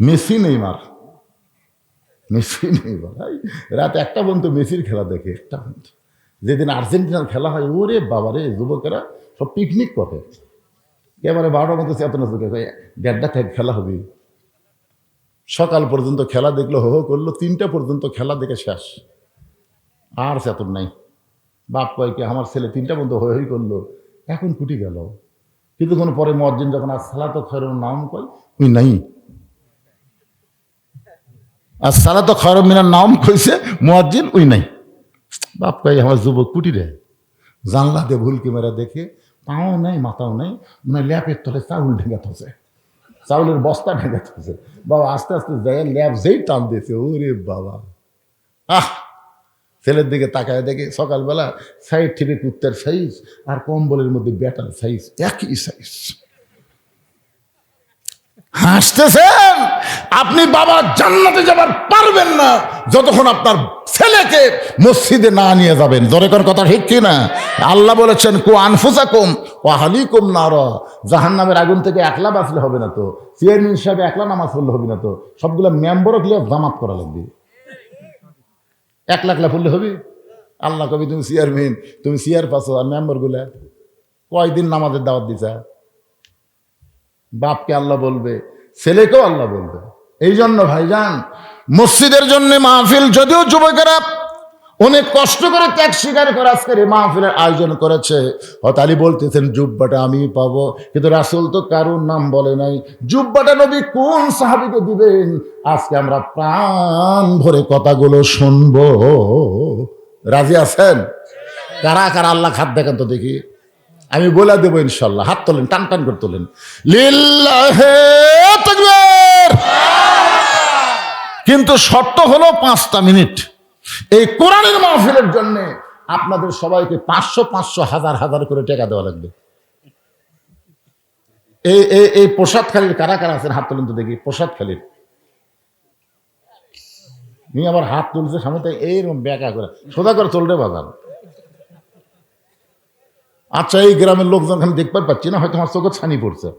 Messi Neymar, Messi Neymar রাত 1টা পর্যন্ত মেসির খেলা দেখে। 1টা পর্যন্ত যেদিন আর্জেন্টিনার খেলা হয়, ওরে বাবারে, যুবকেরা সব পিকনিক করে এবারে 12টার মধ্যে চেতনা চোখে 1:30 থেকে খেলা হবে। সকাল পর্যন্ত খেলা দেখলো, হো হো করলো, 3টা পর্যন্ত খেলা দেখে শেষ, আর চেতন নাই। বাপ কয় কি আমার ছেলে 3টা পর্যন্ত হই হই করলো, এখন কুটি গেল। কিছুক্ষণ পরে মুয়াজ্জিন যখন আসসালাতু খায়রুন নাম কয়, ওই নাই। আসসালাতু খায়রুন মিনান নাম কইছে মুয়াজ্জিন, ওই নাই। বাপ কয় আমার যুবক কুটি রে, জানলা দিয়ে ভুলকি মেরা দেখে পাও নাই মাথাও নাই, মানে ল্যাপের তলে চাউল ঢেকে থাকছে, চাউলের বস্তা ঢেকে থাকছে। বাবা আস্তে আস্তে যায়, ল্যাপ যেই টান দিয়েছে, ওরে বাবা, আহ! ছেলের দিকে তাকায় দেখে সকালবেলা সাইড থেকে কুত্তার সাইজ আর কম্বলের মধ্যে ব্যাটার সাইজ একই সাইজ। হাসতেছেন আপনি, বাবা জান্নাতে যাবার পারবেন না যতক্ষণ আপনার ছেলেকে মসজিদে না নিয়ে যাবেন। জোরে করে কথা ঠিক কি না? আল্লাহ বলেছেন কু আনফুসাকুম ওয়া আহলিকুম নারা, জাহান্নামের আগুন থেকে একলা বাঁচলে হবে না তো, চেয়ারম্যান হিসাবে একলা নামাজ পড়লে হবে না তো, সবগুলো মেম্বারও গিয়ে জামাত করা লাগবে। একলা একলা পড়লে হবে? আল্লাহ কবি তুমি চেয়ারম্যান, তুমি চেয়ার পাচ্ছ, আর মেম্বার গুলা কয়দিন নামাজের দাওয়াত দিছা? বাপকে আল্লাহ বলবে, ছেলেকেও আল্লাহ বলবে। এই জন্য ভাইজান, মসজিদের জন্য মাহফিল, যদিও যুবকেরা অনেক কষ্ট করে ত্যাগ স্বীকার করে আজকের এই মাহফিলের আয়োজন করেছে, হতালি বলতেছেন জুব্বাটা আমি পাবো, কিন্তু রাসূল তো কারোর নাম বলে নাই। জুব্বাটা নবী কোন সাহাবীকে দিবেন? আজকে আমরা প্রাণ ভরে কথাগুলো শুনবো। রাজি আছেন? কারা কারা আল্লাহ খাত দেখেন তো দেখি, আমি বলে দেবো ইনশাল্লাহ। হাত তোলেন, টান টান করে তোলেন। লিল্লাহে তাকবীর। কিন্তু শর্ত হলো 5টা মিনিট। এই কোরআনের মাহফিলের জন্য আপনাদের সবাইকে 500 500 1000 1000 করে টাকা দেওয়া লাগবে। এই প্রসাদখালীর কারা কারা আছেন হাত তোলেন তো দেখি। প্রসাদখালীর নিয়ে আবার হাত তুলছে সামনে, এইরকম ব্যাকা করে সোজা করে তোলরে বাজার। আচ্ছা, এই গ্রামের লোকজন আমি দেখতে পাচ্ছি না, হয়তো আমার চোখে ছানি পড়ছে।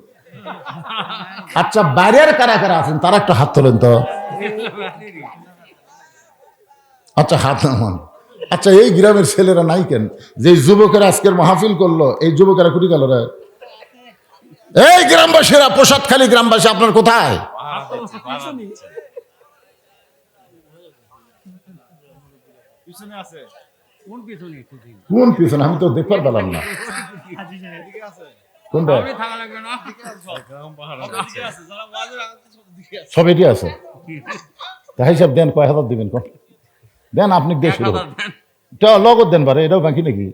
আচ্ছা, বাইরের কারা কারা আছেন তারা একটা হাত তোলেন তো। আচ্ছা, হাত নামান। আচ্ছা, এই গ্রামের ছেলেরা নাই কেন? যে যুবকেরা আজকের মাহফিল করলো, এই যুবকেরা কুটি গেল রে? এই গ্রামবাসীরা, প্রসাদখালী গ্রামবাসী, আপনার কোথায়? কোন পিছনে? আমি তো দেখতে পেলাম না। কোনটা? সব এটি আছে। হিসাব দেন, কয় হাজার দিবেন কোন দেন? আপনি দিয়ে শুরু লগত দেন পারে, এটাও বাকি নাকি?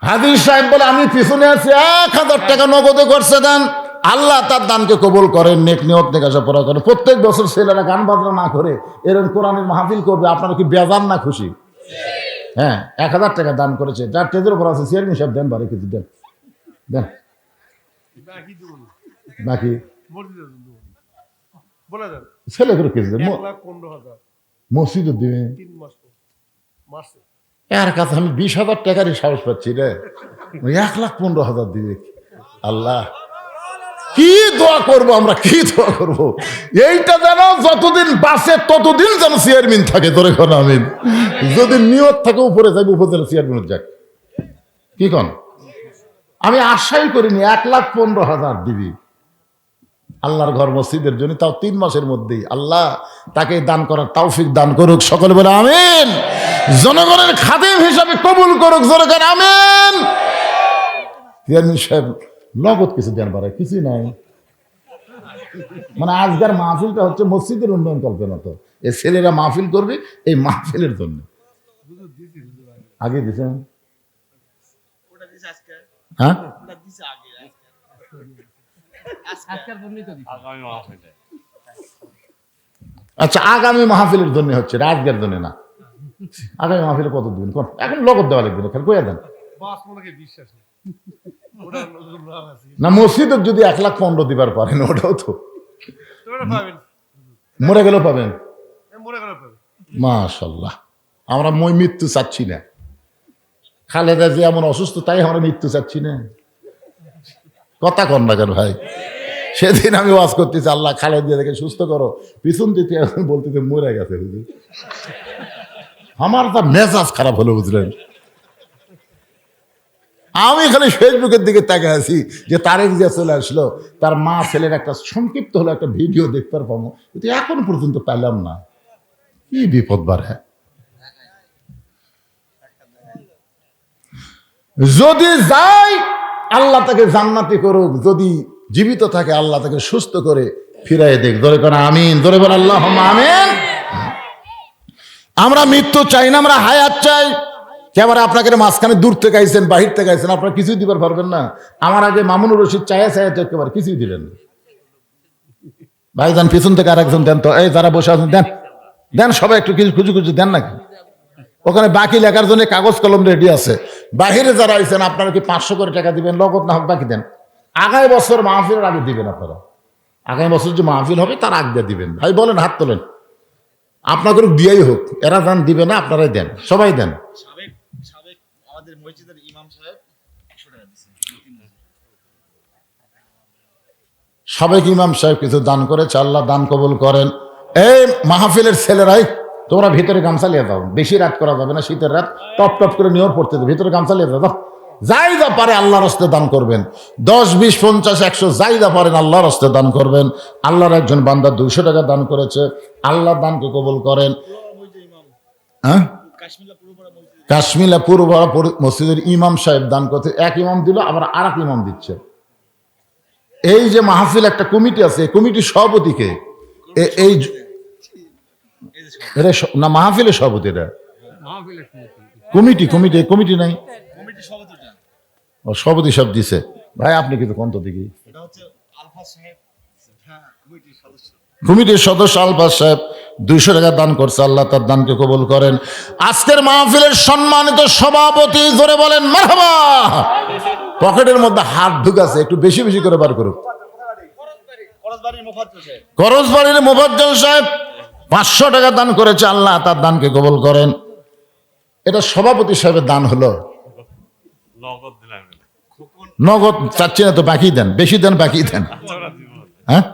হাজির সাহেব বলে আমি পিছনে আছি, 1000 টাকা নগদে করছে দেন। আল্লাহ তার দানকে কবুল করেন, নেক নিয়ত নেকাশা পড়া করেন। প্রত্যেক বছর ছেলেরা গান বাজনা না করে এরকম কোরআনের মাহফিল করবে, আপনারা কি বেজান না খুশি? হ্যাঁ, 1000 টাকা দান করেছে, যার টেজের উপর আছে চেয়ারম্যান সাহেব দেন বারে কিছু দেন দেন। বাকি ছেলে করে কিছু দেন, মসজিদে দিবেন। এর কাছে আমি 20,000 টাকারই সাহস পাচ্ছি রে, 1,15,000 দিবে। আল্লাহ, কি দোয়া করবো আমরা, কি দোয়া করবো? এইটা যেন যতদিন বাঁচে ততদিন যেন চেয়ারম্যান থাকে। তোরে কোন আমিন। যদি নিয়ত থাকে উপরে যাবে, উপজেলা চেয়ারম্যান যাক, কি কন? আমি আশাই করিনি 1,15,000 দিবি আল্লাহর ঘর মসজিদের জন্য, তাও 3 মাসের মধ্যেই। আল্লাহ তাকে দান করার তৌফিক দান করুক, সকলে বলে আমিন। জনগণের খাদেম হিসাবে কবুল করুক, জোরে করে আমিন। চেয়ারম্যান সাহেব নগদ কিছু দেন পারে, কিছুই নাই। মানে আজকের মাহফিলটা হচ্ছে মসজিদের উন্নয়ন কল্পনা, তো এই ছেলেরা মাহফিল করবে এই মাহফিলের জন্য। আগে দিচ্ছেন? হ্যাঁ, আচ্ছা, আগামী মাহফিলের জন্য হচ্ছে, আজকের জন্য না। আগামী মাহফিলে কত দিবেন কোন? এখন লগত দেওয়া লাগবে না, কইয়া দেন না। মসজিদের যদি 1,15,000 দিবার পারেন, ওটাও তো মরে গেলেও পাবেন। মাশাআল্লাহ, আমরা মৃত্যু চাচ্ছি না। খালেদা যে এমন অসুস্থ, তাই আমরা মৃত্যু চাচ্ছি না। কথা কন না কেন ভাই? সেদিন আমি ওয়াজ করতেছি, আল্লাহ খালেদা দেখে সুস্থ করো, পিছন দিতে এখন বলতেছে মরে গেছে হুজুর। আমার তো মেজাজ খারাপ হলো বুঝলেন। আমি খালি ফেসবুকের দিকে তাকে আছি যে তারেক জিয়া চলে আসলো, তার মা ছেলের একটা সংক্ষিপ্ত হলো একটা ভিডিও দেখতে পাবো, কিন্তু এখন পর্যন্ত পেলাম না। কি বিপদ বাড়ে। যদি যাই আল্লাহ তাকে জান্নাতি করুক, যদি জীবিত থাকে আল্লাহ তাকে সুস্থ করে ফিরাই দেখ। ধরে কোন আমিন, ধরে বল আল্লাহুম্মা আমিন। আমরা মৃত্যু চাই না, আমরা হায়াত চাই। কেমন আপনাকে মাঝখানে দূর থেকে আইছেন, বাহির থেকে আইছেন, আপনারা কিছুই দিবার পারবেন না। আমার আগে মামুনুর রশিদ চায়া একেবারে কিছুই দিলেন না। ভাইজান পিছন থেকে আরেকজন দেন তো, এই যারা বসে আছেন দেন, দেন সবাই একটু কিছু খুঁজে খুঁজে দেন নাকি। ওখানে বাকি লেখার জন্য কাগজ কলম রেডি আছে। বাহিরে যারা আইছেন আপনারা কি 500 করে টাকা দিবেন, নগদ না হোক বাকি দেন। আগামী বছর মাহফিলের আগে দিবেন আপনারা। আগামী বছর যে মাহফিল হবে তার আগে দিবেন। ভাই বলেন, হাত তোলেন। আপনাদের দিয়েই হোক, এরা যান দিবে না, আপনারাই দেন, সবাই দেন। আমাদের মসজিদের ইমাম সাহেব 100 টাকা দিয়েছেন। সাবেক ইমাম সাহেব কিছু দান করেছে, আল্লাহ দান কবুল করেন। এই মাহফিলের ছেলেরাই তোমরা ভিতরে গামছা লিয়ে যাও, বেশি রাত করা যাবে না, শীতের রাত টপ টপ করে নিয়র পড়তে দেবে, ভিতরে গামছা লিয়ে যাও। যাই যা পারে আল্লাহর হস্তে দান করবেন। 10, 20, 50, 100 যাই যা পারেন আল্লাহর হস্তে দান করবেন। আল্লাহর একজন বান্দা 200 টাকা দান করেছে, আল্লাহ দানকে কবুল করেন। হ্যাঁ, কাশ্মীরা পূর্ব মসজিদের ইমাম সাহেব দান করতে, এক ইমাম দিল, আবার আর এক ইমাম দিচ্ছে। এই যে মাহফিল একটা কমিটি আছে, কমিটির সভাপতিকে এই না মাহফিলের সভাপতি, এটা কমিটি কমিটি কমিটি নাই, ও সভাপতি সব দিছে। ভাই আপনি কিন্তু কোন দিকে কমিটির সদস্য আলফাজ সাহেব 200 টাকা দান করছে, আল্লাহ তার দানকে কবুল করেন। আজকের মাহফিলের সম্মানিত সভাপতি, জোরে বলেন মারহাবা। পকেটের মধ্যে হাত ঢুকাছে, একটু বেশি বেশি করে বার করুক। করজবাড়ির মোফাজ্জল সাহেব 500 টাকা দান করেছে, আল্লাহ তার দানকে কবুল করেন। এটা সভাপতি সাহেবের দান হলো। নগদ চাচ্ছি না তো, বাকি দেন, বেশি দেন, বাকি দেন। হ্যাঁ,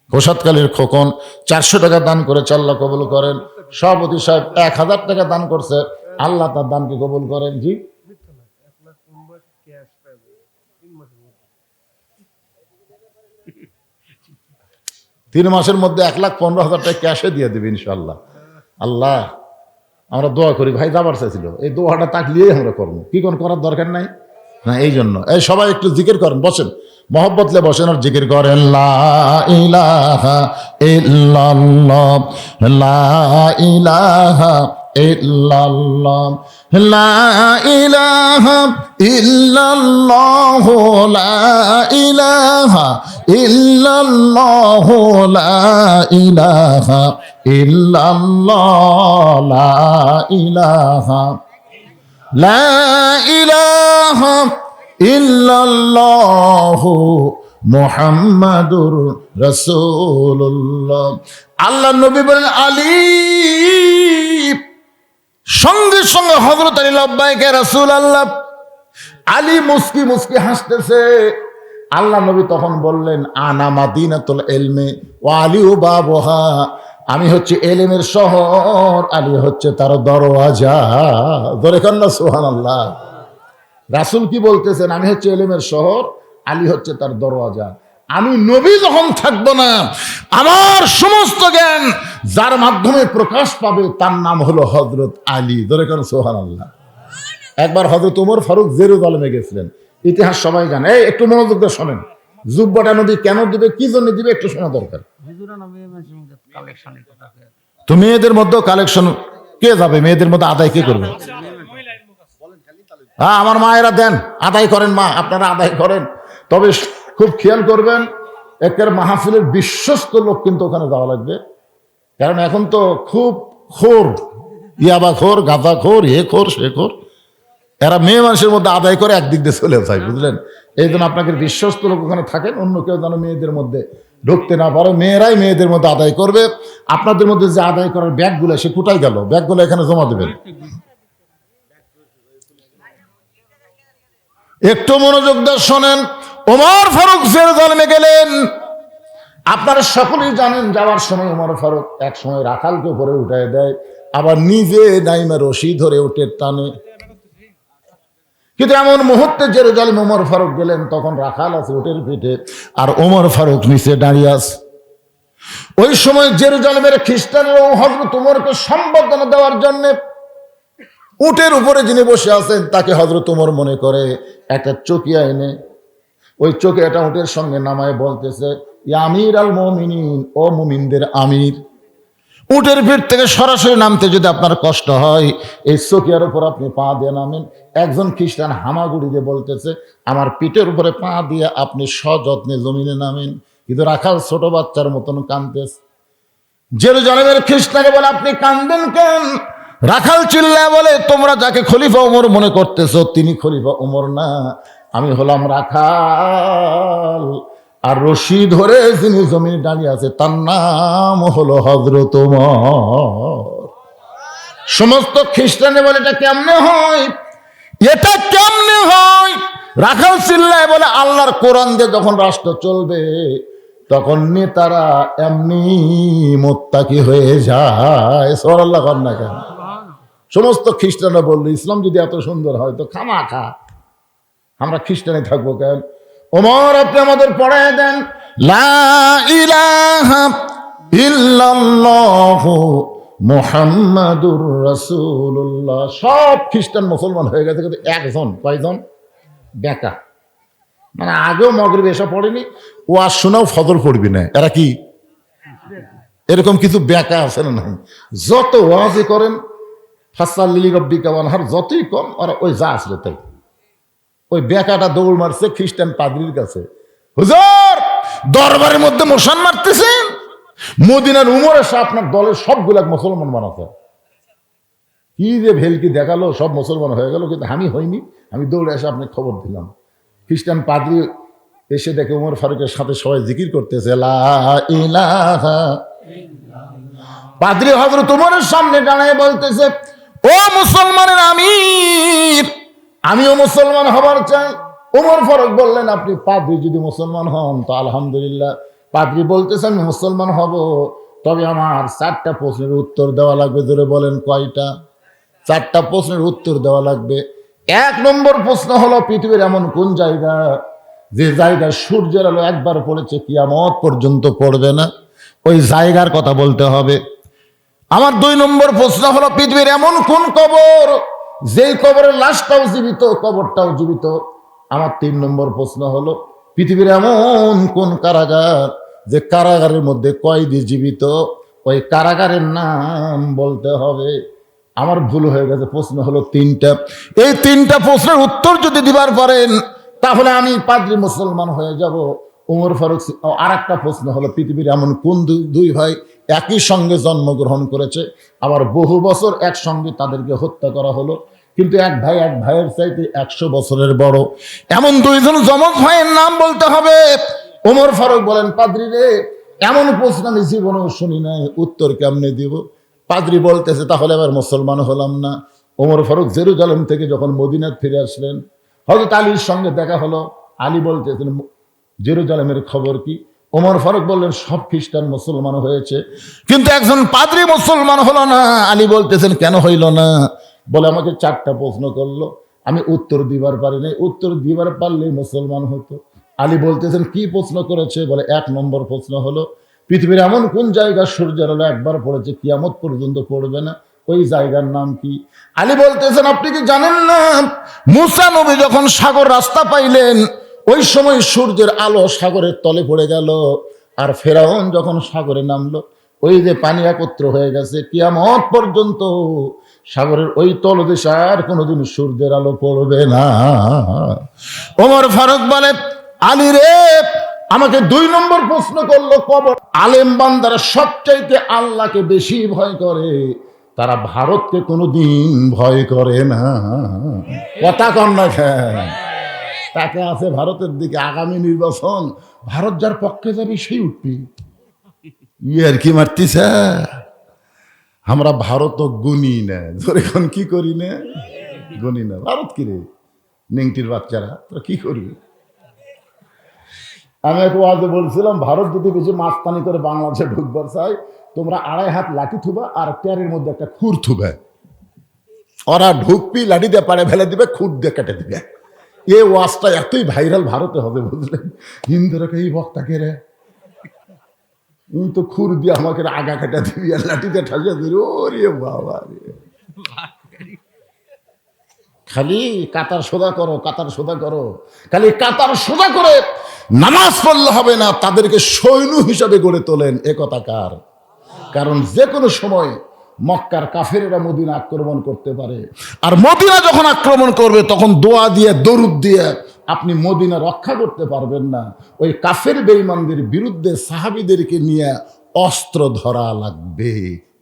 প্রসাদকালীর খোকন 400 টাকা দান করেছে, আল্লাহ কবুল করেন। সভাপতি সাহেব 1000 টাকা দান করছে, আল্লাহ তার দানকে কবুল করেন। জি, 3 মাসের মধ্যে 1,15,000 টাকা ক্যাশে দিয়ে দেবে ইনশাল্লাহ। আল্লাহ আমরা দোয়া করি। ভাই যাবার চাইছিল, এই দোয়াটা তাকলিয়েই আমরা করবো, কি কোন করার দরকার নাই না। এই জন্য এই সবাই একটু জিকির করেন, বসেন, মহব্বতলে বসেন আর জিকির করেন। লা ইলাহা ইল্লাল্লাহ, লা ইলাহা ইল্লাল্লাহ, লা ইলাহা ইল্লাল্লাহ, লা ইলাহা ইল্লাল্লাহ, লা ইলাহা ইল্লাল্লাহ, লা ইলাহা, লা ইলাহা ইল্লাল্লাহ মুহাম্মাদুর রাসূলুল্লাহ। আল্লাহ নবী বলেন আলী, সঙ্গে সঙ্গে হযরত আলী লাব্বাইক ইয়া রাসূলুল্লাহ। আলী মুস্কি মুস্কি হাসতেছে। আল্লাহ নবী তখন বললেন আনা মাদিনাতুল ইলমি ওয়া আলিউ বাবুহা, আমি হচ্ছে এলেমের শহর, আলী হচ্ছে তার দরওয়াজা। ধরে কন্যা সুবহানাল্লাহ। রাসূল কি বলতেছেন? আমি হচ্ছে এলেমের শহর, আলী হচ্ছে তার দরওয়াজা। আমি নবী যখন থাকবো না, আমার সমস্ত জ্ঞান যার মাধ্যমে প্রকাশ পাবে তার নাম হলো হযরত আলী। ধরে কন্যা সুবহানাল্লাহ। একবার হযরত ওমর ফারুক জেরুজালেমে গেছিলেন, ইতিহাস সবাই জানে। এই একটু মনোযোগ দিয়ে শোনেন, জুব্বাটা নবী কেন দিবে, কি জন্য দিবে, একটু শোনা দরকার। তো মেয়েদের মধ্যেও কালেকশন কে যাবে, মেয়েদের মধ্যে আদায় কে করবে? হ্যাঁ, আমার মায়েরা দেন, আদায় করেন, মা আপনারা আদায় করেন। তবে খুব খেয়াল করবেন, একের মাহফিলের বিশ্বস্ত লোক কিন্তু ওখানে যাওয়া লাগবে। কারণ এখন তো খুব খোর, ইয়াবা খোর, গাঁজা খোর, এ খোর, সে খোর, এরা মেয়ে মানুষের মধ্যে আদায় করে একদিক দিয়ে চলে যায়, বুঝলেন? এই জন্য আপনাকে বিশ্বস্ত লোক ওখানে থাকেন, অন্য কেউ যেন মেয়েদের মধ্যে ঢুকতে না পারে। মেয়েরাই মেয়েদের মধ্যে আদায় করবে। আপনাদের মধ্যে যে আদায় করার ব্যাগগুলো, সে কোথায় গেল? ব্যাগগুলো এখানে জমা দেবেন। একটু মনোযোগ দিয়ে শোনেন। ওমর ফারুক জেরুজালেমে গেলেন। আপনারা সকলেই জানেন, যাওয়ার সময় ওমর ফারুক এক সময় রাখালকে উপরে উঠায় দেয়, আবার নিজে নাইমা রশি ধরে উঠে টানে। কিন্তু এমন মুহূর্তে জেরুজালেম ওমর ফারুক গেলেন, তখন রাখাল আছে উটের পিঠে, আর ওমর ফারুক নিচে দাঁড়িয়ে আছে। ওই সময় জেরুজালেমের খ্রিস্টানরা হযরত ওমরকে সম্বর্ধনা দেওয়ার জন্য উটের উপরে যিনি বসে আছেন তাকে হযরত ওমর মনে করে একটা চকিয়া এনে ওই চকিয়াটা উটের সঙ্গে নামায় বলতেছে, ইয়া আমির আল মুমিনিন, ও মুমিনদের আমির। উটের পিঠ থেকে সরাসরি নামতে যদি আপনার কষ্ট হয়, এই চকিয়ার উপর আপনি পা দিয়ে নামেন। একজন খ্রিস্টান হামাগুড়ি দিয়ে বলতেছে, আমার পিঠের উপরে পা দিয়ে আপনি সযত্নে জমিনে নামেন। কিন্তু রাখাল ছোট বাচ্চার মতন কাঁদতেছে। জেরুজালেমের খ্রিস্টানে বলে, আপনি কাঁদবেন কেন? রাখাল চিল্লায় বলে, তোমরা যাকে খলিফা ওমর মনে করতেছো তিনি খলিফা ওমর না, আমি হলাম রাখাল। আর রশি ধরে যিনি জমিনে দাঁড়িয়ে আছে তার নাম হলো হযরত ওমর। সমস্ত খ্রিস্টানে বলে, এটা কেমনে হয়, এটা কেমনে হয়? রাখাল চিল্লায় বলে, আল্লাহর কোরআন দিয়ে যখন রাষ্ট্র চলবে তখন নেতারা এমনি মোত্তাকি হয়ে যায়। সুবহানাল্লাহ কর না কেন? সমস্ত খ্রিস্টানরা বললো, ইসলাম যদি এত সুন্দর হয় তো খামাখা আমরা খ্রিস্টানে থাকবো কেন? ওমর, আপনি আমাদের পড়ায় দেন, লা ইলাহা ইল্লাল্লাহু মুহাম্মাদুর রাসূলুল্লাহ। সব খ্রিস্টান মুসলমান হয়ে গেছে, কিন্তু একজন, কয়জন? বেকা। মানে আগেও মাগরিব এসা পড়েনি, ওয়াজ শোনাও ফজর পড়বি না। এরা কি এরকম কিছু বেকা আছে না? নাই। যত ওয়াজই করেন ফাসাল্লি রাব্বিকা ওয়ানহার যতই কম, ওরা ওই যা আসলে তাই। ওই বেকাটা দৌড় মারছে খ্রিস্টান পাদ্রীর কাছে, হুজুর দরবারের মধ্যে মশান মারতেছেন, মদিনার উমর এসে আপনার দলের সবগুলা মুসলমান বানাতে। কি যে ভেলকি দেখালো, সব মুসলমান হয়ে গেল, কিন্তু আমি হইনি। আমি দৌড়ে এসে আপনাকে খবর দিলাম। খ্রিস্টান পাদ্রী এসে দেখে উমর ফারুকের সাথে সবাই জিকির করতেছে, লা ইলাহা। পাদ্রী হযরত উমরের সামনে দাঁড়ায় বলতেছে, ও মুসলমানের আমির, আমিও মুসলমান হবার চাই। উমর ফারুক বললেন, আপনি পাদ্রী যদি মুসলমান হন তো আলহামদুলিল্লাহ। পাদ্রী বলতেছে, আমি মুসলমান হব, তবে আমার 4টা প্রশ্নের উত্তর দেওয়া লাগবে। ধরে বলেন কয়টা? 4টা প্রশ্নের উত্তর দেওয়া লাগবে। 1 নম্বর প্রশ্ন হলো, পৃথিবীর এমন কোন জায়গা যে জায়গায় সূর্যের আলো একবার পড়েছে কিয়ামত পর্যন্ত পড়বে না? ওই জায়গার কথা বলতে হবে। আমার 2 নম্বর প্রশ্ন হলো, পৃথিবীর এমন কোন কবর যেই কবরের লাশটাও জীবিত, কবরটাও জীবিত। আমার 3 নম্বর প্রশ্ন হলো, পৃথিবীর এমন কোন কারাগার যে কারাগারের মধ্যে কয়েদি জীবিত, ওই কারাগারের নাম বলতে হবে। আমার ভুল হয়ে গেছে, প্রশ্ন হলো 3টা। এই 3টা প্রশ্নের উত্তর যদি দিবার পারেন তাহলে আমি পাদ্রী মুসলমান হয়ে যাব। উমর ফারুক। আর একটা প্রশ্ন হলো, পৃথিবীর এমন কোন দুই ভাই একই সঙ্গে জন্মগ্রহণ করেছে, আবার বহু বছর একসঙ্গে তাদেরকে হত্যা করা হলো, কিন্তু এক ভাই এক ভাইয়ের চাইতে 100 বছরের বড়, এমন 2 জন যমজ ভাইয়ের নাম বলতে হবে। উমর ফারুক বলেন, পাদ্রী রে, এমন প্রশ্ন আমি জীবনেও শুনি নাই, উত্তর কেমনে দিব? পাদ্রী বলতেছে, তাহলে আবার মুসলমান হলাম না। ওমর ফারুক জেরুজালেম থেকে যখন মদিনায় ফিরে আসলেন, হযরত আলীর সঙ্গে দেখা হলো। আলী বলতেছেন, জেরুজালেমের খবর কি? ওমর ফারুক বললেন, সব খ্রিস্টান মুসলমান হয়েছে, কিন্তু একজন পাদ্রী মুসলমান হলো না। আলী বলতেছেন, কেন হইল না? বলে, আমাকে 4টা প্রশ্ন করলো, আমি উত্তর দিবার পারি নাই, উত্তর দিবার পারলেই মুসলমান হতো। আলী বলতেছেন, কি প্রশ্ন করেছে? বলে, 1 নম্বর প্রশ্ন হলো, পৃথিবীর এমন কোন জায়গা সূর্যের আলো একবার পড়েছে কিয়ামত পর্যন্ত পড়বে না, ওই জায়গার নাম কি? আলী বলতেছেন, আপনি কি জানেন না, মুসা নবী যখন সাগর রাস্তা পাইলেন ওই সময় সূর্যের আলো সাগরের তলে পড়ে গেল, আর ফেরাউন যখন সাগরে নামলো ওই যে পানি একত্র হয়ে গেছে, কিয়ামত পর্যন্ত সাগরের ওই তলদেশে আর কোনোদিন সূর্যের আলো পড়বে না। ওমর ফারুক বলে, আলী রে, আমাকে 2 নম্বর প্রশ্ন করলো, কবর। আলেম বান্দারা সবচাইতে আল্লাহকে বেশি ভয় করে, তারা ভারতকে কোনোদিন ভয় করে না। কথা কম না খেন, তাকে আছে ভারতের দিকে। আগামী নির্বাচন ভারত যার পক্ষে যাবে সেই উঠবি। আর কি মারতিছে, আমরা ভারত গুনি না, ধরে এখন কি করি না, গুনি না। ভারত কি রে, নেংটির বাচ্চারা, তোরা কি করবি? আমি একটু আগে বলছিলাম, ভারত যদি বেশি মাস্তানি করে বাংলাদেশে ঢুকবার চাই, তোমরা 2.5 হাত লাঠি থুবা আর প্যারের মধ্যে একটা খুর থুবে। ওরা ঢুকবি, লাঠি দিয়ে পাড়ে ফেলে দিবে, খুর দিয়ে কেটে দিবে। এই ওয়াজটা এতই ভাইরাল ভারতে হবে, বুঝলেন? হিন্দুরা এই বক্তাকে রে তো খুর দিয়ে আমাকে আগা কেটে দিবি আর লাঠি দিয়ে ঠাসিয়ে দিবি। ওরে বাবা রে, খালি কাতার সোজা করো, কাতার সোজা করো, খালি কাতার সোজা করে নামাজ পড়লে হবে না, তাদেরকে সৈন্য হিসাবে গড়ে তোলেন। একথা কার? কারণ যে কোনো সময় মক্কার কাফেরেরা মদিনা আক্রমণ করতে পারে, আর মদিনা যখন আক্রমণ করবে তখন দোয়া দিয়ে দরুদ দিয়ে আপনি মদিনা রক্ষা করতে পারবেন না। ওই কাফের বেঈমানদের বিরুদ্ধে সাহাবীদেরকে নিয়ে অস্ত্র ধরা লাগবে।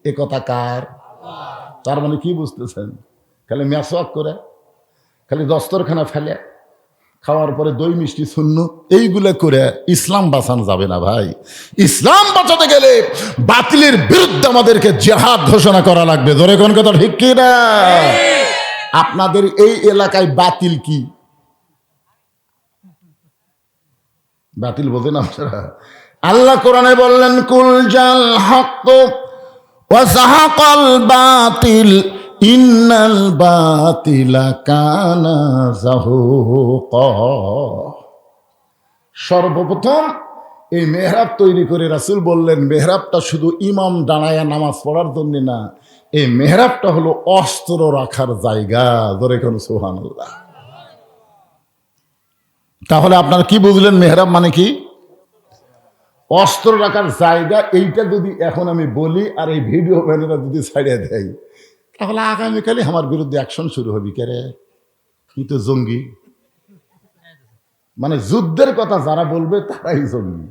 একথা কার? তার মানে কি বুঝতেছেন? খালি মেসওয়াক করে, খালি দস্তরখানা ফেলে, খাওয়ার পরে দই মিষ্টি শূন্য, এইগুলো করে ইসলাম বাঁচানো যাবে না ভাই। ইসলাম বাঁচাতে গেলে বাতিলের বিরুদ্ধে আমাদেরকে জিহাদ ঘোষণা করা লাগবে। ধরে কোন কথা ঠিক কি না? আপনাদের এই এলাকায় বাতিল কি? বাতিল বোঝেন আপনারা? আল্লাহ কোরআনে বললেন, কুল জাল হক ওয়া যাহাকাল বাতিল ইন্নাল বাতিলা কানা যাহুকা। সর্বপ্রথম এই মেহরাব তৈরি করে রাসূল বললেন, মেহরাবটা শুধু ইমাম দাঁড়ায়া নামাজ পড়ার জন্য না, এই মেহরাবটা হলো অস্ত্র রাখার জায়গা। ধরে কোন সুবহানাল্লাহ। তাহলে আপনারা কি বুঝলেন মেহরাব মানে কি? অস্ত্র রাখার জায়গা। এইটা যদি এখন আমি বলি আর এই ভিডিও ম্যানেরা যদি ছাড়িয়ে দেয়, তাহলে আগামীকালই আমার বিরুদ্ধে অ্যাকশন শুরু হবে। কে রে, কি তো জঙ্গি। মানে যুদ্ধের কথা যারা বলবে তারাই জঙ্গি।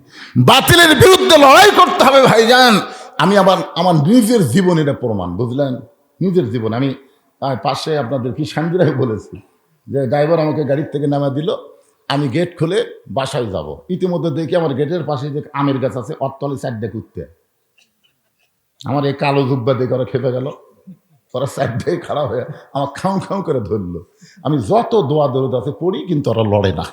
বাতিলের বিরুদ্ধে লড়াই করতে হবে ভাইজান। আমি আবার আমার নিজের জীবন এটা প্রমাণ, বুঝলেন? নিজের জীবন। আমি পাশে আপনাদের কি শান্তিরাই বলেছি যে ড্রাইভার আমাকে গাড়ির থেকে নামা দিল, আমি গেট খুলে বাসায় যাব, ইতিমধ্যে দেখি আমার গেটের পাশে যে আমের গাছ আছে, অতলে 4টে কুত্তে আমার এই কালো জুব্বা দেখে ওরা খেপে গেল। ওরা 4টে খারাপ হয়ে আমার খাও খাও করে ধরলো। আমি যত দোয়া দরুদ আছে পড়ি, কিন্তু ওরা লড়ে না।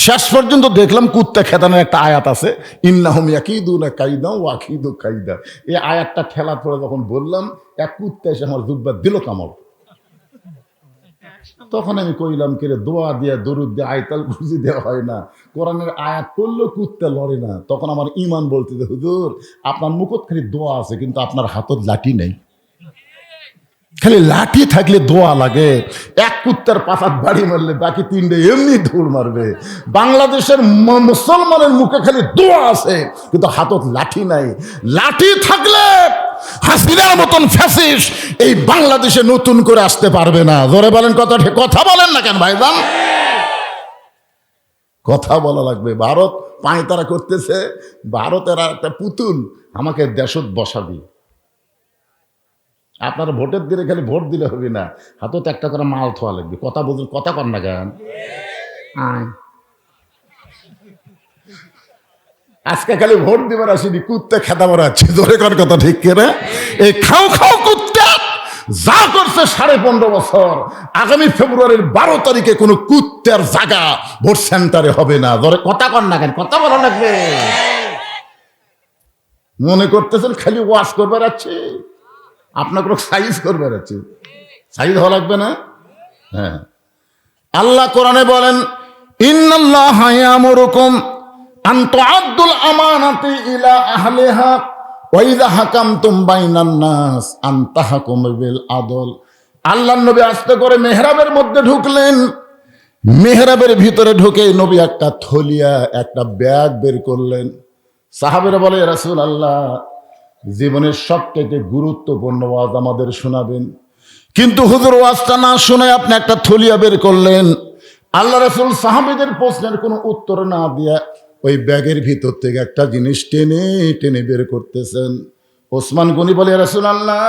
শেষ পর্যন্ত দেখলাম কুত্তা খেদানোর একটা আয়াত আছে, ইন্নাহুম ইয়াকিদুনা কাইদা ওয়া আকিদু কাইদা। এই আয়াতটা ঠেলার পরে যখন বললাম, এক কুত্তা এসে আমার জুব্বা দিল কামড়। তখন আমি কইলাম, কে রে, দোয়া দিয়ে দরুদ দিয়ে আয়তাল কুরসি দেওয়া হয় না, কোরআনের আয়াত করলেও কুত্তা লড়ে না। তখন আমার ইমান বলতে, হুজুর আপনার মুখত খালি দোয়া আছে, কিন্তু আপনার হাতত লাঠি নেই। খালি লাঠি থাকলে দোয়া লাগে। এক কুত্তার পাছাত বাড়ি মারলে বাকি 3টে এমনি দৌড় মারবে। বাংলাদেশের মুসলমানের মুখে খালি দোয়া আছে, কিন্তু হাতত লাঠি নাই। লাঠি থাকলে হাসিনার মতন ফ্যাসিস্ট এই বাংলাদেশে নতুন করে আসতে পারবে না। জোরে বলেন কথা, ঠিক কথা বলেন না কেন ভাইজান? কথা বলা লাগবে। ভারত পায়তারা করতেছে, ভারতের একটা পুতুল আমাকে দেশত বসাবি। আপনারা ভোটের দিনে খালি ভোট দিলে হবে না, হাতত একটা করে মাল থোয়া লাগবে। কথা বলতে কথা কর না কেন? আজকে খালি ভোট দিবার আসিনি, কুত্তে খেদা বেড়াচ্ছে। ধরে কর কথা ঠিক করে। এই খাও খাও কুত্তা যা করছে 15.5 বছর, আগামী ফেব্রুয়ারির 12 তারিখে কোনো কুত্তার জায়গা ভোট সেন্টারে হবে না। ধরে কথা কর না কেন? কথা বলা লাগবে। মনে করতেছেন খালি ওয়াশ করবার আছে, আপনাকে সাইজ করবার আছে, সাইজ হওয়া লাগবে না। হ্যাঁ, আল্লাহ কোরআনে বলেন, ইন্নাল্লাহা ইয়ামুরুকুম আন তুআদ্দুল আমানাতি ইলা আহলিহা ওয়া ইযা হাকামতুম বাইনান নাস আন তাহকুমু বিল আদল। আল্লাহর নবী আস্তে করে মেহরাবের মধ্যে ঢুকলেন। মেহরাবের ভিতরে ঢুকে নবী একটা থলিয়া, একটা ব্যাগ বের করলেন। সাহাবীরা বলে, ইয়া রাসূলুল্লাহ, জীবনের সবথেকে গুরুত্বপূর্ণ ওয়াজ আমাদের শোনাবেন, কিন্তু হুজুর ওয়াজটা না শুনে আপনি একটা থলিয়া বের করলেন। আল্লাহ রাসূল সাহাবীদের প্রশ্নের কোনো উত্তর না দিয়া ওই ব্যাগের ভিতর থেকে একটা জিনিস টেনে টেনে বের করতেছেন। ওসমান গনি বলে, ইয়া রাসূলুল্লাহ,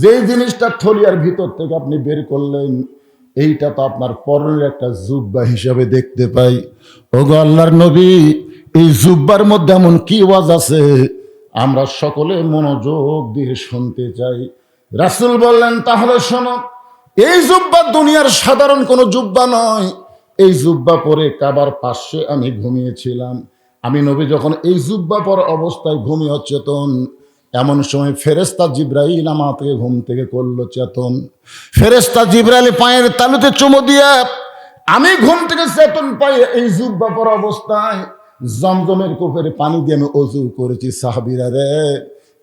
যে জিনিসটা থলিয়ার ভিতর থেকে আপনি বের করলেন, এইটা তো আপনার পরনের একটা জুব্বা হিসাবে দেখতে পাই। ওগো আল্লাহর নবী, এই জুব্বার মধ্যে এমন কি ওয়াজ আছে আমরা সকলে মনোযোগ দিয়ে শুনতে চাই। রাসূল বললেন, তাহলে শোনো, এই জুব্বা দুনিয়ার সাধারণ কোনো জুব্বা নয়, এই জুব্বা পরে কাবার পাশে আমি ঘুমিয়েছিলাম। আমি নবী যখন এই জুব্বা পরা অবস্থায় ঘুমিয়ে চেতন, এমন সময় ফেরেশতা জিবরাইল আমাকে ঘুম থেকে করলো চেতন। ফেরেশতা জিবরাইল পায়ের তালুতে চুমু দিয়ে আমি ঘুম থেকে চেতন পাই। এই জুব্বা পরা অবস্থায় জমজমের কূপের পানি দিয়ে আমি অজু করেছি। সাহাবীরা রে,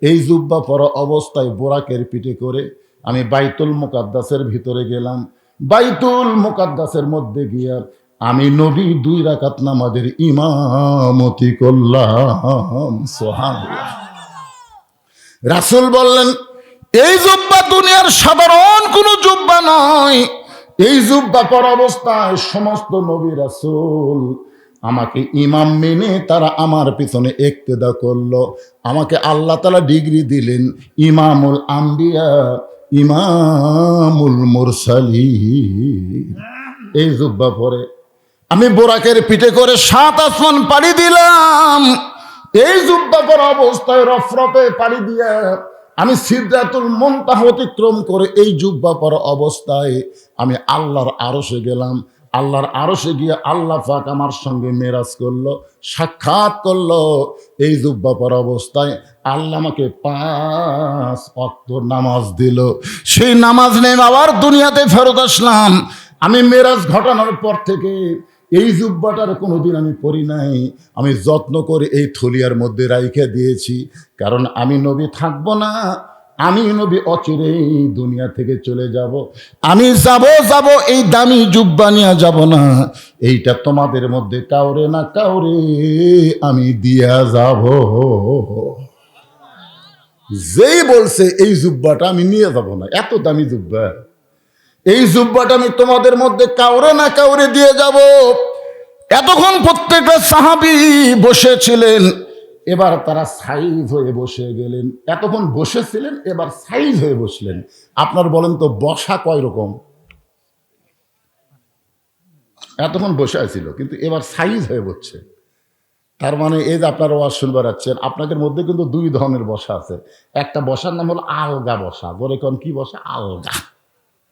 এই জুব্বা পরা অবস্থায় বোরাকের পিঠে করে আমি বাইতুল মুকাদ্দাসের ভিতরে গেলাম। বাইতুল মুকাদ্দাসের মধ্যে গিয়া আমি নবী 2 রাকাত নামাজের ইমামতি করলাম। সুবহানাল্লাহ। রাসূল বললেন, এই জুব্বা দুনিয়ার সাধারণ কোনো জুব্বা নয়। এই জুব্বা পরা অবস্থায় সমস্ত নবী রাসূল আমাকে ইমাম মেনে তারা আমার পিছনে ইক্তেদা করলো। আমাকে আল্লাহ তাআলা ডিগ্রি দিলেন ইমামুল আম্বিয়া, ইমামুল মুরসালিন। এই জুব্বা পরে আমি বোরাকের পিঠে করে 7 আসমান পাড়ি দিলাম। এই জুব্বা পরা অবস্থায় রফরফে পাড়ি দিয়া আমি সিদরাতুল মুনতাহা অতিক্রম করে এই জুব্বা পরা অবস্থায় আমি আল্লাহর আরশে গেলাম। আল্লাহর আরশে গিয়ে আল্লাহ পাক আমার সঙ্গে মেরাজ করলো, সাক্ষাৎ করলো। এই জুব্বা পরা অবস্থায় আল্লাহ আমাকে 5 ওয়াক্ত নামাজ দিল। সেই নামাজ নিয়ে আবার দুনিয়াতে ফেরত আসলাম। আমি মেরাজ ঘটানোর পর থেকে এই জুব্বাটার কোনোদিন আমি পরি নাই। আমি যত্ন করে এই থলিয়ার মধ্যে রাইখে দিয়েছি, কারণ আমি নবী থাকবো না। আমি নবী অচিরেই দুনিয়া থেকে চলে যাব। আমি যাব এই দামি জুব্বা নিয়ে যাব না। এইটা তোমাদের মধ্যে কাউরে না কাউরে আমি দিয়া যাব। যেই বলছে এই জুব্বাটা আমি নিয়ে যাব না, এত দামি জুব্বা, এই জুব্বাটা আমি তোমাদের মধ্যে কাউরে না কাউরে দিয়ে যাব। এতক্ষণ প্রত্যেকটা সাহাবী বসেছিলেন, এবার তারা সাইজ হয়ে বসে গেলেন। এতক্ষণ বসেছিলেন, এবার সাইজ হয়ে বসলেন। আপনার বলেন তো বসা কয় রকম? এতক্ষণ বসে আছিল, কিন্তু এবার সাইজ হয়ে বসছে। তার মানে এই যে আপনারা ওয়াজ শুনবার যাচ্ছেন, আপনাদের মধ্যে কিন্তু 2 ধরনের বসা আছে। একটা বসার নাম হলো আলগা বসা। বলে কোন কি বসা? আলগা,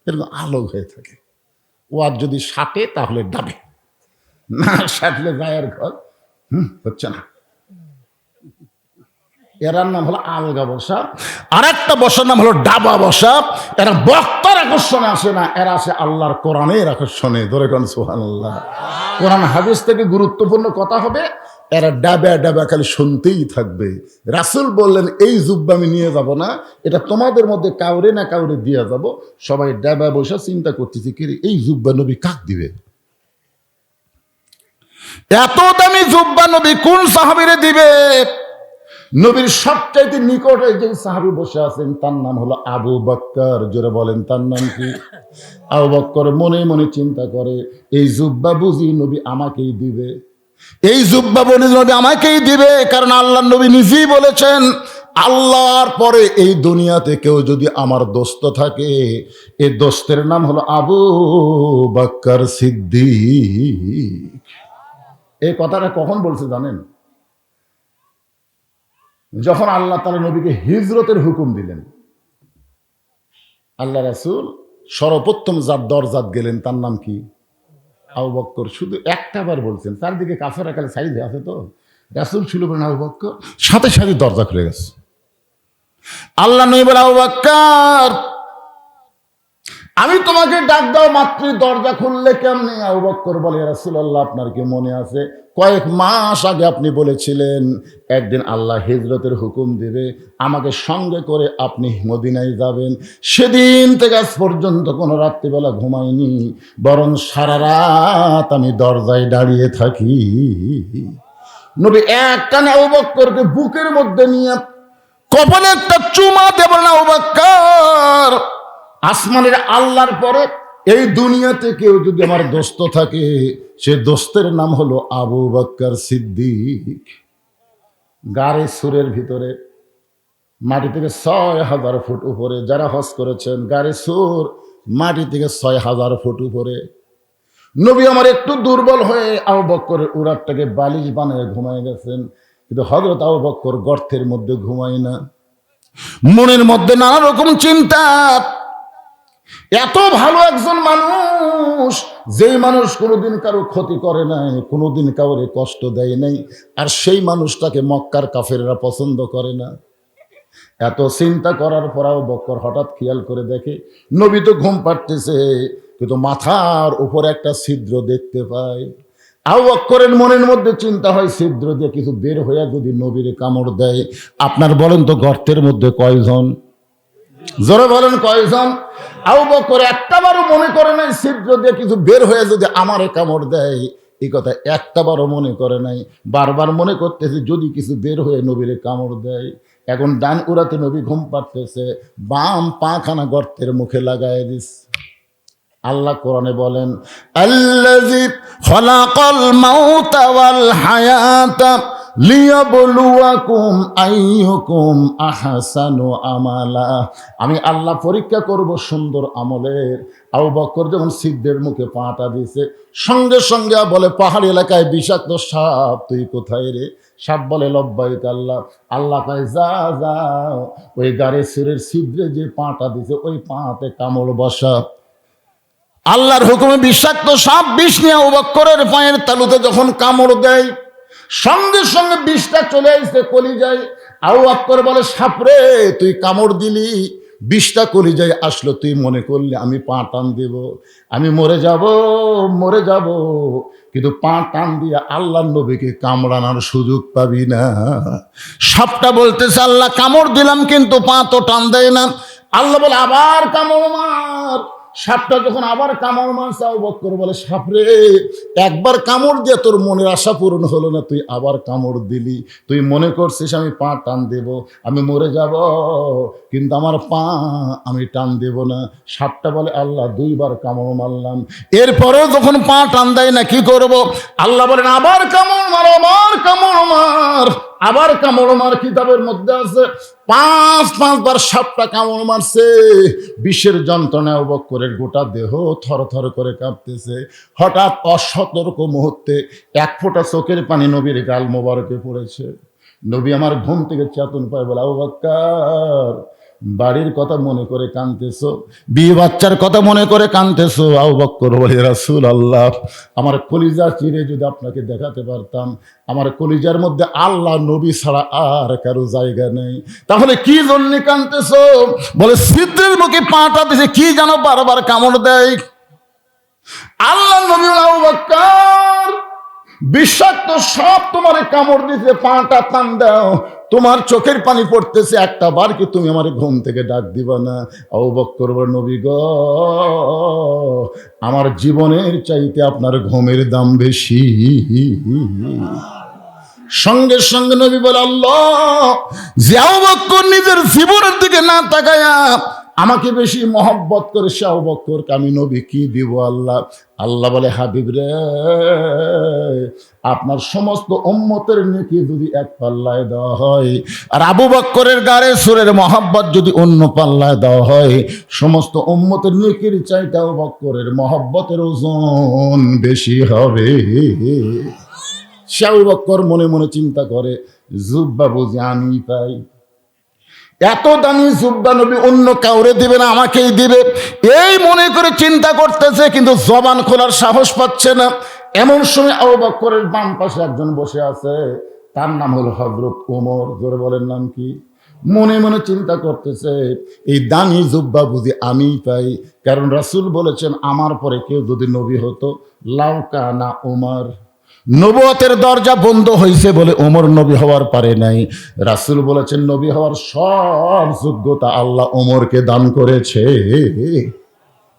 এরকম আলগ হয়ে থাকে। ওয়াজ যদি সাটে তাহলে ডাবে, না সাটলে গায়ের ঘর হচ্ছে না। এরার নাম হলো আলগা বসা। আর একটা বসার নাম হলো ডাবা বসা। এরা বক্তার আকর্ষণে আসে না, এরা আসে আল্লাহর কোরআনের আকর্ষণে। ধরে কোন সুবহানাল্লাহ। কোরআন হাদিস থেকে গুরুত্বপূর্ণ কথা হবে, এরা ডাবা ডাবা খালি শুনতেই থাকবে। রাসূল বললেন, এই জুব্বা আমি নিয়ে যাব না, এটা তোমাদের মধ্যে কাউরে না কাউরে দিয়ে যাব। সবাই ডাবা বসা চিন্তা করতেছে, কি এই জুব্বা নবী কাক দিবে? এত দামি জুব্বা নবী কোন সাহাবীরে দিবে? নবীর সবচাইতে নিকটে যে সাহাবী বসে আছেন তার নাম হলো আবু বকর। জোরে বলেন, তার নাম কি? আবু বকর মনে মনে চিন্তা করে, এই জুব্বা বুঝি নবী আমাকেই দিবে, এই জুব্বা বুঝি নবী আমাকেই দিবে। কারণ আল্লাহ নবী নিজেই বলেছেন, আল্লাহর পরে এই দুনিয়াতে কেউ যদি আমার দোস্ত থাকে, এই দোস্তের নাম হলো আবু বকর সিদ্দিক। এই কথাটা কখন বলছে জানেন? যখন আল্লাহ তাআলা নবীকে হিজরতের হুকুম দিলেন। আল্লাহ রাসূল সর্বপ্রথম যার দরজাত গেলেন তার নাম কি? আবু বকর। শুধু একটা বার বলছেন, চারদিকে কাফেররা খালি সাইডে আছে তো, রাসূল ছিল বলেন আবু বকর, সাথে সাথে দরজা খুলে গেছে। আল্লাহ নবী বলে, আবু বকর আমি তোমাকে ডাক দাও মাত্রই দরজা খুললে কেমনে? আবু বকর বলে, ইয়া রাসূলুল্লাহ আপনার কি মনে আছে কয়েক মাস আগে আপনি বলেছিলেন একদিন আল্লাহ হিজরতের হুকুম দেবে, আমাকে সঙ্গে করে আপনি মদিনায় যাবেন। সেদিন থেকে আজ পর্যন্ত কোনো রাত্রিবেলা ঘুমাইনি, বরং সারা রাত আমি দরজায় দাঁড়িয়ে থাকি। নবী এক টানে আবু বকরকে বুকের মধ্যে নিয়ে কপালে একটা চুমা দেবেন। আবু বকর, আসমানের আল্লাহর পরে এই দুনিয়াতে কেউ যদি আমার দোস্ত থাকে, সে দোস্তের নাম হলো আবু বকর সিদ্দিক। গারে সুরের ভিতরে মাটি থেকে ৬,০০০ ফুট উপরে, যারা হজ করেছেন গারে সুর মাটি থেকে ৬,০০০ ফুট উপরে। নবী আমার একটু দুর্বল হয়ে আবু বকরের উরাতটাকে বালিশ বানিয়ে ঘুমায় গেছেন, কিন্তু হযরত আবু বকর গর্তের মধ্যে ঘুমায় না। মনের মধ্যে নানা রকম চিন্তা। এত ভালো একজন মানুষ, যেই মানুষ কোনোদিন কারো ক্ষতি করে নাই, কোনোদিন কাউরে কষ্ট দেয় নাই, আর সেই মানুষটাকে মক্কার কাফেররা পছন্দ করে না। এত চিন্তা করার পর আবু বকর হঠাৎ খেয়াল করে দেখে নবী তো ঘুম পাড়তেছে, কিন্তু মাথার উপরে একটা ছিদ্র দেখতে পায়। আবু বকরের মনের মধ্যে চিন্তা হয়, ছিদ্র দিয়ে কিছু বের হইয়া যদি নবীরে কামড় দেয়, আপনার বলেন তো গর্তের মধ্যে কয়জন? জোরে বলেন কয়জন? আবু বকর একটাবারও মনে করে নাই ছিদ্র দিয়ে কিছু বের হয়ে যদি আমারে কামড় দেয়, এই কথা একটাবারও মনে করে নাই। বারবার মনে করতেছে যদি কিছু বের হয়ে নবীরে কামড় দেয়। এখন ডান উড়াতে নবী ঘুম পাড়তেছে, বাম পাখানা গর্তের মুখে লাগায় দিস। আল্লাহ কোরআনে বলেন, আল্লাযী খলাকাল মাউতা ওয়াল হায়াতা লিয়াবলুয়াকুম আইয়ুকুম আহসানু আমালা। আমি আল্লাহ পরীক্ষা করব সুন্দর আমলের। আবু বকর যখন ছিদ্রের মুখে পাটা দিয়েছে, সঙ্গে সঙ্গে বলে, পাহাড়ি এলাকায় বিষাক্ত সাপ, তুই কোথায় রে? সাপ বলে, লব্বাইক আল্লাহ। আল্লাহ কয়, যা যাও, ওই গাড়ি সুরের ছিদ্রে যে পাটা দিছে ওই পাতে কামড় বসা। আল্লাহর হুকুমে বিষাক্ত সাপ বিষ নিয়ে আবু বকরের পায়ের তালুতে যখন কামড় দেয়, সঙ্গে সঙ্গে বিষটা চলে আসছে কলিজায়। আবু বকর বলে, সাপরে তুই কামড় দিলি, বিষটা কলিজায় আসলো, তুই মনে করলি আমি পা টান দেব, আমি মরে যাব, মরে যাব, কিন্তু পা টান দিয়ে আল্লাহর নবীকে কামড়ানোর সুযোগ পাবি না। সাপটা বলতেছে, আল্লাহ কামড় দিলাম কিন্তু পা তো টান দেয় না। আল্লাহ বলে, আবার কামড় মার। সাপটা যখন আবার কামড় মারছে, আবু বকর বলে, সাপরে একবার কামড় দিয়ে তোর মনের আশা পূরণ হলো না, তুই আবার কামড় দিলি, তুই মনে করছিস আমি পা টান দেব, আমি মরে যাব, কিন্তু আমার পা আমি টান দেব না। সাপটা বলে, আল্লাহ দুইবার কামড় মারলাম, এরপরেও যখন পা টান দেয় না, কি করব? আল্লাহ বলেন, আবার কামড় মার, আবার কামড় মার, আবার কামড় মার। কিতাবের মধ্যে আছে 5বার সাপটা কামড় মারছে। বিষের যন্ত্রণায় আবু বকরের গোটা দেহ থরথর করে কাঁপতেছে। হঠাৎ অসতর্ক মুহূর্তে এক ফোঁটা চোখের পানি নবীর গাল মোবারকে পড়েছে। নবী আমার ঘুম থেকে চেতন পায়, বলে, আবু বকর, বাড়ির কথা মনে করে কাঁদতেছো, বিয়ে বাচ্চার কথা মনে করে কাঁদতেছো? আবু বকর বলে, রাসূলুল্লাহ, আমার কলিজা চিরে যদি আপনাকে দেখাতে পারতাম, আমার কলিজার মধ্যে আল্লাহ নবী ছাড়া আর কারো জায়গা নেই। তাহলে কি জন্য কাঁদতেছো? বলে, ছিদ্রের মুখে পাটা দিছে, কি যেন বারবার কামড় দেয়। আল্লাহ নবী, আবু বকর, বিষাক্ত সাপ তোমারে কামড় দিতে, পাটা টান দাও, তোমার চোখের পানি পড়তেছে, একটা বার কি তুমি আমার ঘুম থেকে ডাক দিবা না? আবু বকর বলে, নবী গো, আমার জীবনের চাইতে আপনার ঘুমের দাম বেশি। সঙ্গে সঙ্গে নবী বলে, আল্লাহ, যে আবু বকর নিজের জীবনের দিকে না তাকায়া আমাকে বেশি মহব্বত করে, সে আবু বকরকে আমি নবী কি দিব? আল্লাহ। আল্লাহ বলে, হাবিব রে, আপনার সমস্ত উম্মতের নেকি যদি এক পাল্লায় দেওয়া হয়, আর আবু বকরের গায়ে সুরের মহব্বত যদি অন্য পাল্লায় দেওয়া হয়, সমস্ত উম্মতের নেকির চাইতে আবু বকরের মহব্বতের ওজন বেশি হবে। সে আবু বকর মনে মনে চিন্তা করে, জুব্বা বুঝি আমি পাই, এত দামি জুব্বা নবী অন্য কাউরে দিবে না, আমাকেই দিবে, এই মনে করে চিন্তা করতেছে, কিন্তু জবান খোলার সাহস পাচ্ছে না। এমন সময় আবু বকরের বাম পাশে একজন বসে আছে, তার নাম হলো হযরত ওমর। জোরে বলেন, নাম কি? মনে মনে চিন্তা করতেছে, এই দামি জুব্বা বুঝি আমি পাই, কারণ রাসূল বলেছেন, আমার পরে কেউ যদি নবী হতো, লাউকানা ওমর। নবুয়তের দরজা বন্ধ হয়েছে বলে ওমর নবী হওয়ার পারে নাই। রাসূল বলেছেন, নবী হওয়ার সব যোগ্যতা আল্লাহ ওমরকে দান করেছে।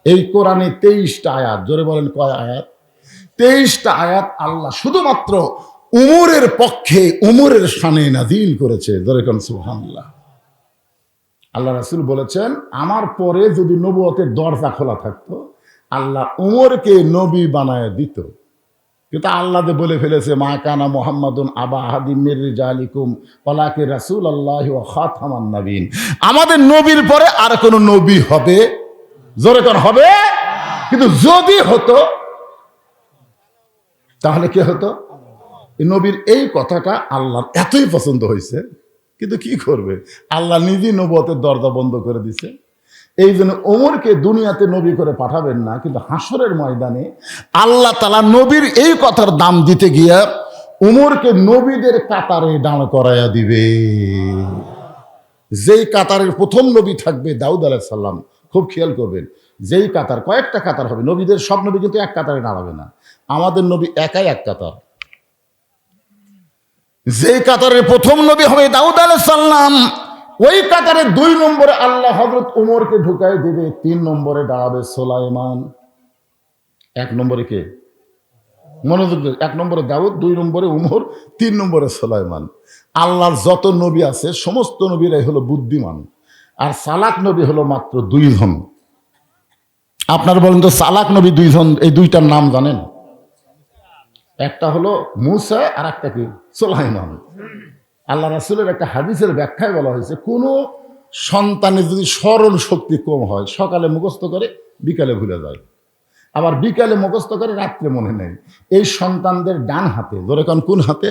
এই কোরআনে 23টা আয়াত, জোরে বলেন কয় আয়াত? 23টা আয়াত আল্লাহ শুধুমাত্র উমরের পক্ষে, উমরের শানে নাজিল করেছে। জোরে কোন সুবহানাল্লাহ। আল্লাহ রাসূল বলেছেন, আমার পরে যদি নবুয়তের দরজা খোলা থাকতো, আল্লাহ উমরকে নবী বানায় দিত। কিন্তু আল্লাহ বলে ফেলেছে, মা কানা মুহাম্মাদুন আবা আহাদিম মির রিজালিকুম ওয়ালাকিন রাসূলুল্লাহি ওয়া খাতামান নবীন। আমাদের নবীর পরে আর কোন নবী হবে? জোরে কোন হবে? কিন্তু যদি হতো তাহলে কি হতো? এই নবীর এই কথাটা আল্লাহর এতই পছন্দ হয়েছে, কিন্তু কি করবে, আল্লাহ নিজেই নবুয়তের দরজা বন্ধ করে দিছে। এই জন্য ওমরকে দুনিয়াতে নবী করে পাঠাবেন না, কিন্তু হাসরের ময়দানে আল্লাহ তাআলা নবীর এই কথার দাম দিতে গিয়া ওমরকে নবীদের কাতারে দাঁড় করাইয়া দিবে। যেই কাতারের প্রথম নবী থাকবে দাউদ আলাইহিস সালাম, খুব খেয়াল করবেন, যেই কাতার, কয়েকটা কাতার হবে, নবীদের সব নবী কিন্তু এক কাতারে দাঁড়াবে না, আমাদের নবী একাই এক কাতার। যেই কাতারের প্রথম নবী হবে দাউদ আলাইহিস সালাম, ওই কাতারে 2 নম্বরে আল্লাহ হযরত ওমরকে ঢুকাই দিবে, 3 নম্বরে দাঁড়াবে সুলাইমান। 1 নম্বরে কে? মনোযোগ, 1 নম্বরে দাউদ, 2 নম্বরে উমর, 3 নম্বরে সুলাইমান। আল্লাহর যত নবী আছে সমস্ত নবীরাই হলো বুদ্ধিমান, আর চালাক নবী হলো মাত্র 2 জন। আপনারা বলেন তো চালাক নবী 2 জন, এই 2টার নাম জানেন? একটা হলো মূসা আর একটা কি? সুলাইমান। আল্লাহ রাসূলের একটা হাদিসের ব্যাখ্যায় বলা হয়েছে, কোনো সন্তানের যদি স্মরণ শক্তি কম হয়, সকালে মুখস্থ করে বিকালে ভুলে যায়, আবার বিকালে মুখস্থ করে রাত্রে মনে নেই, এই সন্তানদের ডান হাতে, ধরে কোন হাতে?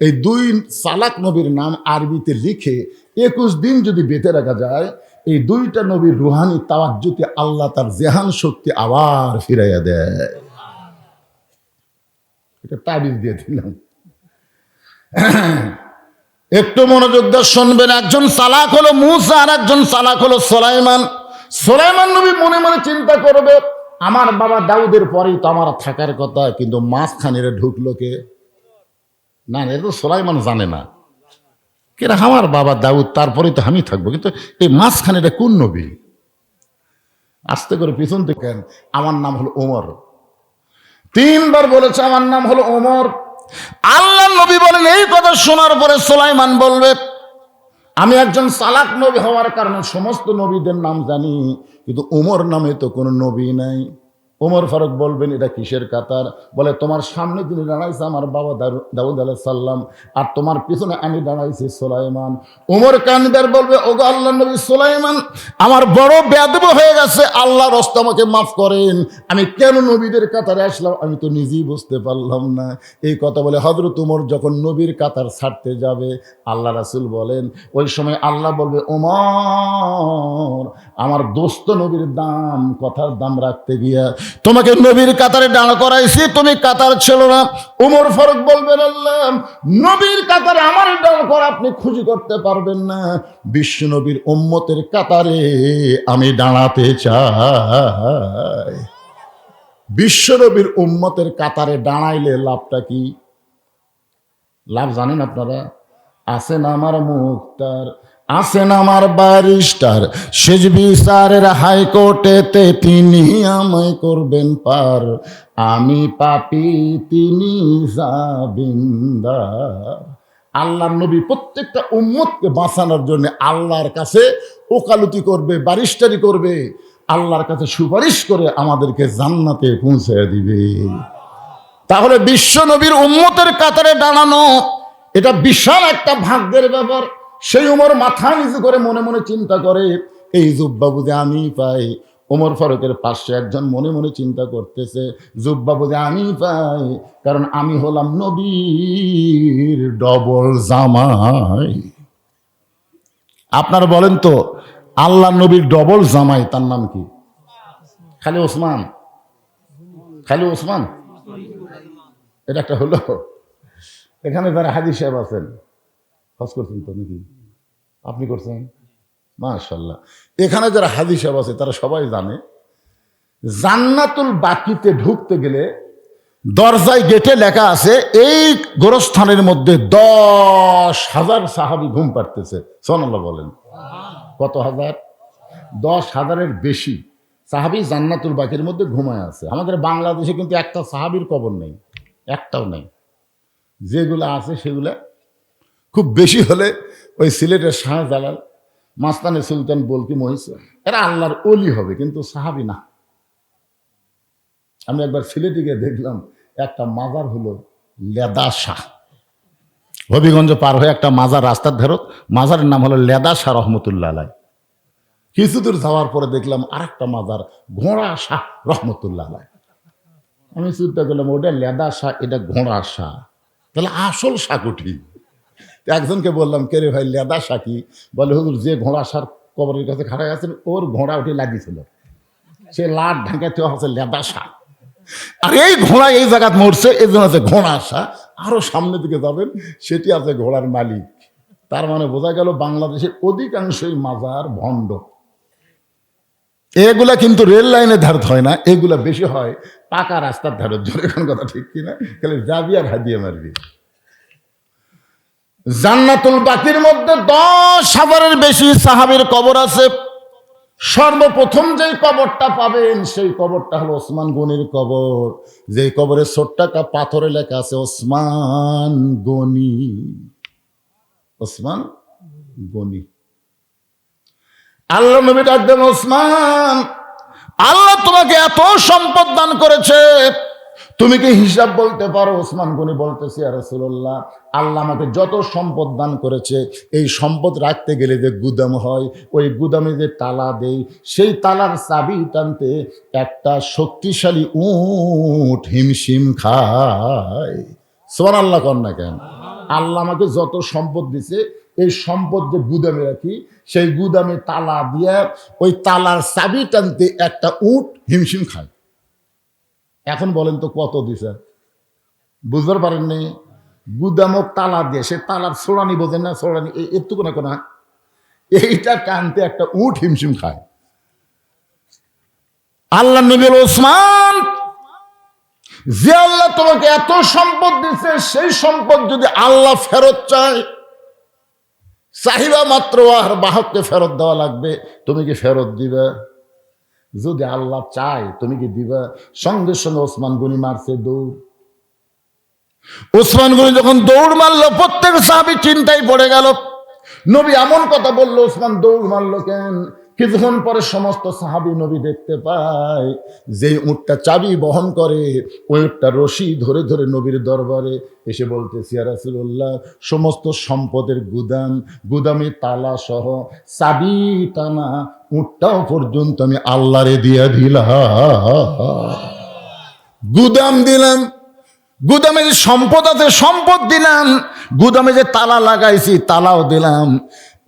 এই 2 চালাক নবীর নাম আরবিতে লিখে 21 দিন যদি বেঁধে রাখা যায়, এই 2টা নবীর রুহানি তাওয়াজ্জুতে আল্লাহ তার জেহান শক্তি আবার ফিরাইয়া দেয়। এটা তাবিজ দিয়ে দিলাম। একটু মনোযোগ দিয়ে শুনবেন। একজন চালাক হলো মূসা আর একজন চালাক হলো সুলাইমান। সুলাইমান নবী মনে মনে চিন্তা করবে, আমার বাবা দাউদের পরেই তো আমার থাকার কথা, কিন্তু মাঝখানে ঢুকলো কে? না, এটা তো সুলাইমান জানে না কেরা আমার বাবা দাউদ, তারপরেই তো আমি থাকবো, কিন্তু এই মাঝখানে কোন নবী? আস্তে করে পিছন থেকে, আমার নাম হলো ওমর। 3 বার বলেছে আমার নাম হলো ওমর। আল্লাহ নবী বলেন, এই কথা শোনার পরে সুলাইমান বলবে, আমি একজন চালাক নবী হওয়ার কারণে সমস্ত নবীদের নাম জানি, কিন্তু ওমর নামে তো কোনো নবী নাই। ওমর ফারুক বলবেন, এটা কিসের কাতার? বলে, তোমার সামনে যিনি দাঁড়াইছে আমার বাবা দাউদ আলাইহিস সালাম, আর তোমার পিছনে আমি দাঁড়াইছি সুলাইমান। ওমর কানবার বলবে, ওগো আল্লাহর নবী সুলাইমান, আমার বড় বেয়াদব হয়ে গেছে, আল্লাহর রাস্তে আমাকে মাফ করেন, আমি কেন নবীদের কাতারে আসলাম আমি তো নিজেই বুঝতে পারলাম না। এই কথা বলে হযরত ওমর যখন নবীর কাতার ছাড়তে যাবে, আল্লাহ রাসূল বলেন, ওই সময় আল্লাহ বলবে, ওমর, আমার দোস্ত নবীর দাম, কথার দাম রাখতে গিয়া তোমাকে নবীর কাতারে দাঁড় করাইছি, তুমি কাতার ছিল না। ওমর ফারুক বলবেন, আল্লাহ, নবীর কাতারে আমার দাঁড় করা আপনি খুশি করতে পারবেন না, বিশ্ব নবীর উম্মতের কাতারে আমি দাঁড়াতে চাই। বিশ্ব নবীর উম্মতের কাতারে দাঁড়াইলে লাভটা কি? লাভ জানেন আপনারা? আছেন আমার মুক্তার, আছেন আমার ব্যারিস্টার, শেষ বিচারের হাইকোর্টেতে তিনি আমায় করবেন পার, আমি পাপী তিনি জামিনদার। আল্লাহর নবী প্রত্যেকটা উম্মতকে বাঁচানোর জন্য আল্লাহর কাছে ওকালতি করবে, ব্যারিস্টারি করবে, আল্লাহর কাছে সুপারিশ করে আমাদেরকে জান্নাতে পৌঁছে দিবে। তাহলে বিশ্ব নবীর উম্মতের কাতারে দাঁড়ানো এটা বিশাল একটা ভাগ্যের ব্যাপার। সেই ওমর মাথা নিচু করে মনে মনে চিন্তা করে, এই জুব্বা বুঝে আমি পাই। ওমর ফারুকের পাশে একজন মনে মনে চিন্তা করতেছে, জুব্বা বুঝে আমি পাই, কারণ আমি হলাম নবীর ডবল জামাই। আপনারা বলেন তো, আল্লাহ নবীর ডবল জামাই তার নাম কি? খালি ওসমান? খালি ওসমান? এটা একটা হলো। এখানে যারা হাজী সাহেব আছেন, হজ করছেন তো নাকি? আপনি করছেন? মাশাআল্লাহ। এখানে যারা হাজী সাহেব আছে তারা সবাই জানে, জান্নাতুল বাকিতে ঢুকতে গেলে দরজায় গেটে লেখা আছে, এই গোরস্থানের মধ্যে 10,000 সাহাবী ঘুম পাড়তেছে। সুবহানাল্লাহ বলেন। কত হাজার? 10,000-এর বেশি সাহাবী জান্নাতুল বাকির মধ্যে ঘুমায় আছে। আমাদের বাংলাদেশে কিন্তু একটা সাহাবীর কবর নেই, একটাও নেই। যেগুলো আছে সেগুলা খুব বেশি হলে ওই সিলেটের শাহজালাল, মাস্তানে সুলতান বলকি মহিষা, এরা আল্লাহর ওলি হবে, কিন্তু সাহাবী না। আমি একবার সিলেটে গিয়ে দেখলাম একটা মাজার হলো লেদা শাহ। হবিগঞ্জ পার হয়ে একটা মাজার রাস্তার ধারত, মাজারের নাম হলো লেদা শাহ রহমতুল্লাহ আলাই। কিছু দূর যাওয়ার পরে দেখলাম আর একটা মাজার ঘোড়া শাহ রহমতুল্লাহ আলাই। আমি চিন্তা করলাম, ওটা লেদা শাহ, এটা ঘোড়া শাহ, তাহলে আসল শাহ কুঠি। একজনকে বললাম, কে রে ভাই লেদা শাহ কি? বলে, হুজুর যে ঘোড়া শাহ কবরের কাছে খাড়া আছেন, ওর ঘোড়া উঠে লাগিয়েছিল, সে লাট ঢাকাতে হচ্ছে লেদাসা। আর এই ঘোড়া এই জায়গায় মরছে, এই জন্য আছে ঘোড়া আসা। আরো সামনের দিকে যাবেন, সেটি আছে ঘোড়ার মালিক। তার মানে বোঝা গেল বাংলাদেশের অধিকাংশই মাজার ভণ্ড। এগুলা কিন্তু রেল লাইনের ধারে হয় না, এগুলা বেশি হয় পাকা রাস্তার ধারে। জোরে কোন কথা ঠিক কিনা? খালি যাবি আর হাদিয়ে মারবি। জান্নাতুল বাকির মধ্যে 10,000-এর বেশি সাহাবীর কবর আছে। সর্বপ্রথম যেই কবরটা পাবেন সেই কবরটা হলো ওসমান গনির কবর। যেই কবরে ছোট্ট একটা পাথরে লেখা আছে ওসমান গনি, ওসমান গনি। আল্লাহ নবী ডাকবেন, ওসমান, আল্লাহ তোমাকে এত সম্পদ দান করেছে, তুমি কি হিসাব বলতে পারো? ওসমান গনি বলতেছে, ইয়া রাসূলুল্লাহ, আল্লাহ আমাকে যত সম্পদ দান করেছে, এই সম্পদ রাখতে গেলে যে গুদাম হয়, ওই গুদামে যে তালা দেই, সেই তালার চাবি টানতে একটা শক্তিশালী উট হিমশিম খায়। সুবহানাল্লাহ কর না কেন? আল্লাহ আমাকে যত সম্পদ দিছে, এই সম্পদ যে গুদামে রাখি, সেই গুদামে তালা দিয়ে ওই তালার চাবি টানতে একটা উট হিমশিম খায়। এখন বলেন তো কত দিছে? বুঝতে পারেননি? গুদামক তালা দিয়ে, সে তালার ছোড়ানি বোঝেন না? ছোড়ানি এটুকু না কোনা, এইটা টানতে একটা উট হিমশিম খায়। আল্লাহ নবী বলল, ওসমান, যে আল্লাহ তোমাকে এত সম্পদ দিচ্ছে, সেই সম্পদ যদি আল্লাহ ফেরত চায়, চাহিদা মাত্র আর বাহককে ফেরত দেওয়া লাগবে, তুমি কি ফেরত দিবে? যদি আল্লাহ চায় তুমি কি দিবা? সঙ্গে সঙ্গে ওসমান গনি মারছে দৌড়। ওসমান গনি যখন দৌড় মারলো, প্রত্যেক সাহাবী চিন্তায় পড়ে গেল। নবী এমন কথা বললো, ওসমান দৌড় মারলো কেন? কিছুক্ষণ পরে সমস্ত সাহাবী নবী দেখতে পায় যে উটটা চাবি বহন করে, ওই উটটা রশি ধরে ধরে নবীর দরবারে এসে বলতেছে, ইয়া রাসূলুল্লাহ, সমস্ত সম্পদের গুদাম, গুদামে তালা সহ চাবি টানা উটটাও পর্যন্ত আমি আল্লাহরে দিয়া দিলাম। গুদাম দিলাম, গুদামে যে সম্পদ আছে সম্পদ দিলাম, গুদামে যে তালা লাগাইছি তালাও দিলাম,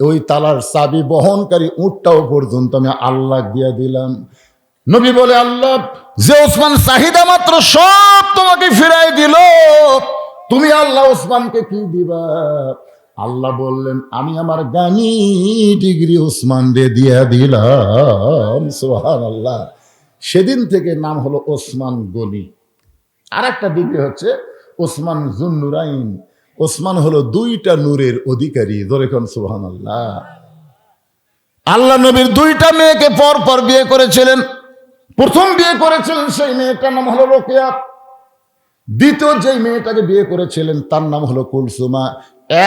ওই তালার চাবি বহনকারী উটটাও পর্যন্ত আমি আল্লাহ দিয়া দিলাম। নবী বলে, আল্লাহ যে ওসমান চাহিদা মাত্র সব তোমাকে ফিরাই দিল, তুমি আল্লাহ ওসমানকে কি দিবা? আল্লাহ বললেন, আমি আমার গানি ডিগ্রি ওসমান রে দিয়া দিলাম। সুবহানাল্লাহ। সেদিন থেকে নাম হলো ওসমান গনি। আর একটা ডিগ্রি হচ্ছে ওসমান জুন্নুরাইন। ওসমান হলো 2টা নূরের অধিকারী। ধরে কোন সুবহানাল্লাহ। আল্লাহ নবীর 2টা মেয়েকে পর পর বিয়ে করেছিলেন। প্রথম বিয়ে করেছিলেন সেই মেয়েটার নাম হলো রোকেয়া। দ্বিতীয় যেই মেয়েটাকে বিয়ে করেছিলেন তার নাম হলো কুলসুমা।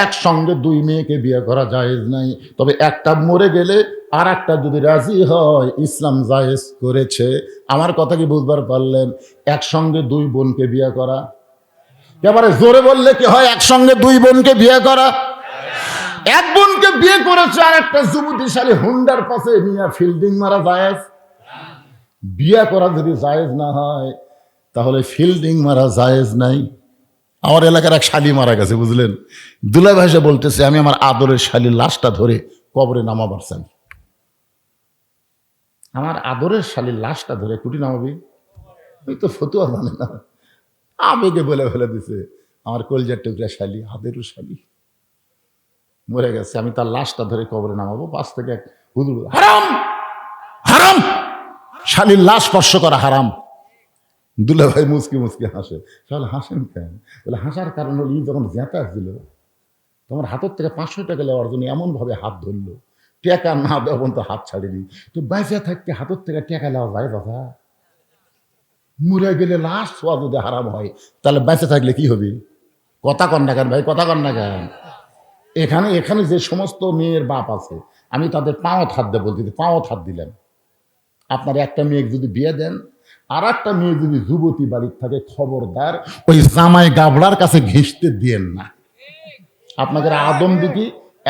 একসঙ্গে 2 মেয়েকে বিয়ে করা জায়েজ নাই, তবে একটা মরে গেলে আর একটা যদি রাজি হয় ইসলাম জায়েজ করেছে। আমার কথা কি বুঝবার পারলেন? একসঙ্গে 2 বোনকে বিয়ে করা, এবারে জোরে বললে কি হয়? একসঙ্গে 2 বোনকে বিয়ে করা। এক বোনকে বিয়ে করেছে আর একটা যুবতীশালী হুন্ডার পাশে নিয়ে ফিল্ডিং মারা জায়েজ? বিয়ে করা যদি জায়েজ না হয় তাহলে ফিল্ডিং মারা জায়েজ নাই। আমার এলাকার এক শালি মারা গেছে, বুঝলেন? দুলাই ভাষা বলতেছে, আমি আমার আদরের শালির লাশটা ধরে কবরে নামাবার চাই। আমার আদরের শালির লাশটা ধরে কুটি নামাবি? ওই তো ফতুয়া জানে না, আবেগে বলে ফেলে দিছে, আমার কলজার টুকরা শালি, আদেরও শালি মরে গেছে, আমি তার লাশটা ধরে কবরে নামাবো। পাশ থেকে এক হুজুর, হারাম হারাম, শালির লাশ স্পর্শ করা হারাম। দুলা ভাই মুচকি মুচকি হাসে। তাহলে হাসেন কেন? বলে, হাসার কারণ হল ই যখন জেঁতা দিল, তোমার হাতের থেকে 500 টাকা নেওয়ার জন্য এমনভাবে হাত ধরলো, টাকা না দেওয়া পর্যন্ত হাত ছাড়িনি। তো বাইসা থাকতে হাতের থেকে টাকা নেওয়া যায় দাদা? মরে গেলে লাশ ছোঁয়া যদি হারাম হয়, তাহলে বেঁচে থাকলে কি হবে? কথা কন না কেন ভাই, কথা কন না কেন? এখানে এখানে যে সমস্ত মেয়ের বাপ আছে, আমি তাদের পাঁওত হাত দিয়ে বলতে, পাঁওত হাত দিলেন। আপনার একটা মেয়েকে যদি বিয়ে দেন, আর একটা মেয়ে যদি যুবতী বাড়ির থাকে, খবরদার ওই জামাই গাবড়ার কাছে ঘেঁষতে দিয়েন না। আপনাদের আদম দিকে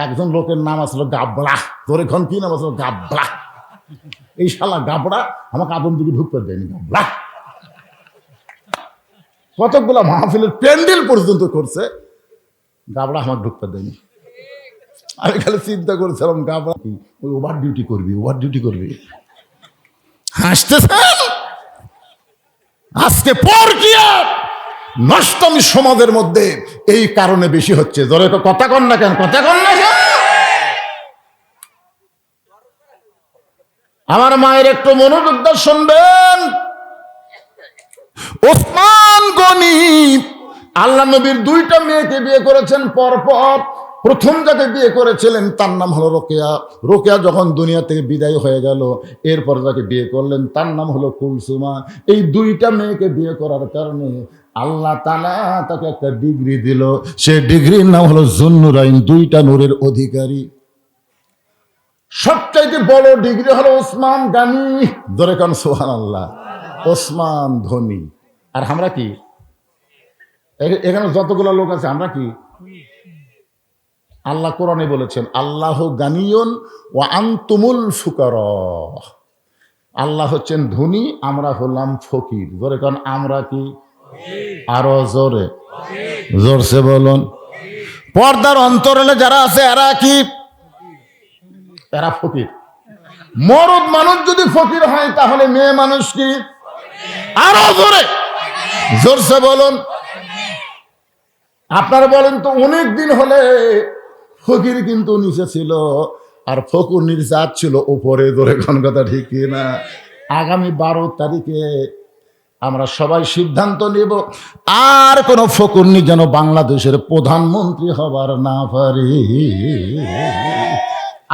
একজন লোকের নাম আসলো গাবড়া। তোর এখন কি নাম আসলো? গাবড়া। এই শালা গাবড়া আমাকে আদম দিকে ঢুকতে দেয়নি। গাবড়া কতকগুলা মাহফিলের প্যান্ডেল পর্যন্ত করছে, গাবড়া আমাকে ঢুকতে দেয়নি। আমি খালি চিন্তা করছিলাম গাবা ওই ওভার ডিউটি করবি হাসতেছেন। আজকে পরকিয়া নষ্টমী সমাজের মধ্যে এই কারণে বেশি হচ্ছে। ধরে কথা কন না কেন? আমার মায়ের একটু মনোযোগ দিয়ে শুনবেন। ওসমান গনি আল্লাহ নবীর 2টা মেয়েকে বিয়ে করেছেন পরপর। প্রথম যাকে বিয়ে করেছিলেন তার নাম হলো রোকেয়া। রোকেয়া যখন দুনিয়া থেকে বিদায় হয়ে গেল, এরপর যাকে বিয়ে করলেন তার নাম হলো কুলসুমা। এই 2টা মেয়েকে বিয়ে করার কারণে আল্লাহ তাআলা তাকে একটা ডিগ্রি দিল। সে ডিগ্রির নাম হলো জুন্নুরাইন, 2টা নূরের অধিকারী। সবচাইতে বড় ডিগ্রি হলো ওসমান গানি। ধরে কান সুবহানাল্লাহ। ওসমান ধনী। আর আমরা কি? এখানে যতগুলো লোক আছে আমরা কি? আল্লাহ কোরআনে বলেছেন আল্লাহু গানিয়ুন ওয়া আনতুমুল ফুকারা। আল্লাহ হচ্ছেন ধনী, আমরা হলাম ফকির। ধরে কারণ আমরা কি? আরো জোরসে বলুন। পর্দার অন্তরালে যারা আছে এরা কি? এরা ফকির। মরদ মানুষ যদি ফকির হয় তাহলে মেয়ে মানুষ কি? আরো জোরসে বলুন। আপনারা বলেন তো, অনেক দিন হলে ফকির কিন্তু নিচে ছিল আর ফকুরনির জাত ছিল উপরে। ধরে কোন কথা ঠিক না? আগামী 12 তারিখে আমরা সবাই সিদ্ধান্ত নেব আর কোন ফকুরনি যেন বাংলাদেশের প্রধানমন্ত্রী হবার না পারে।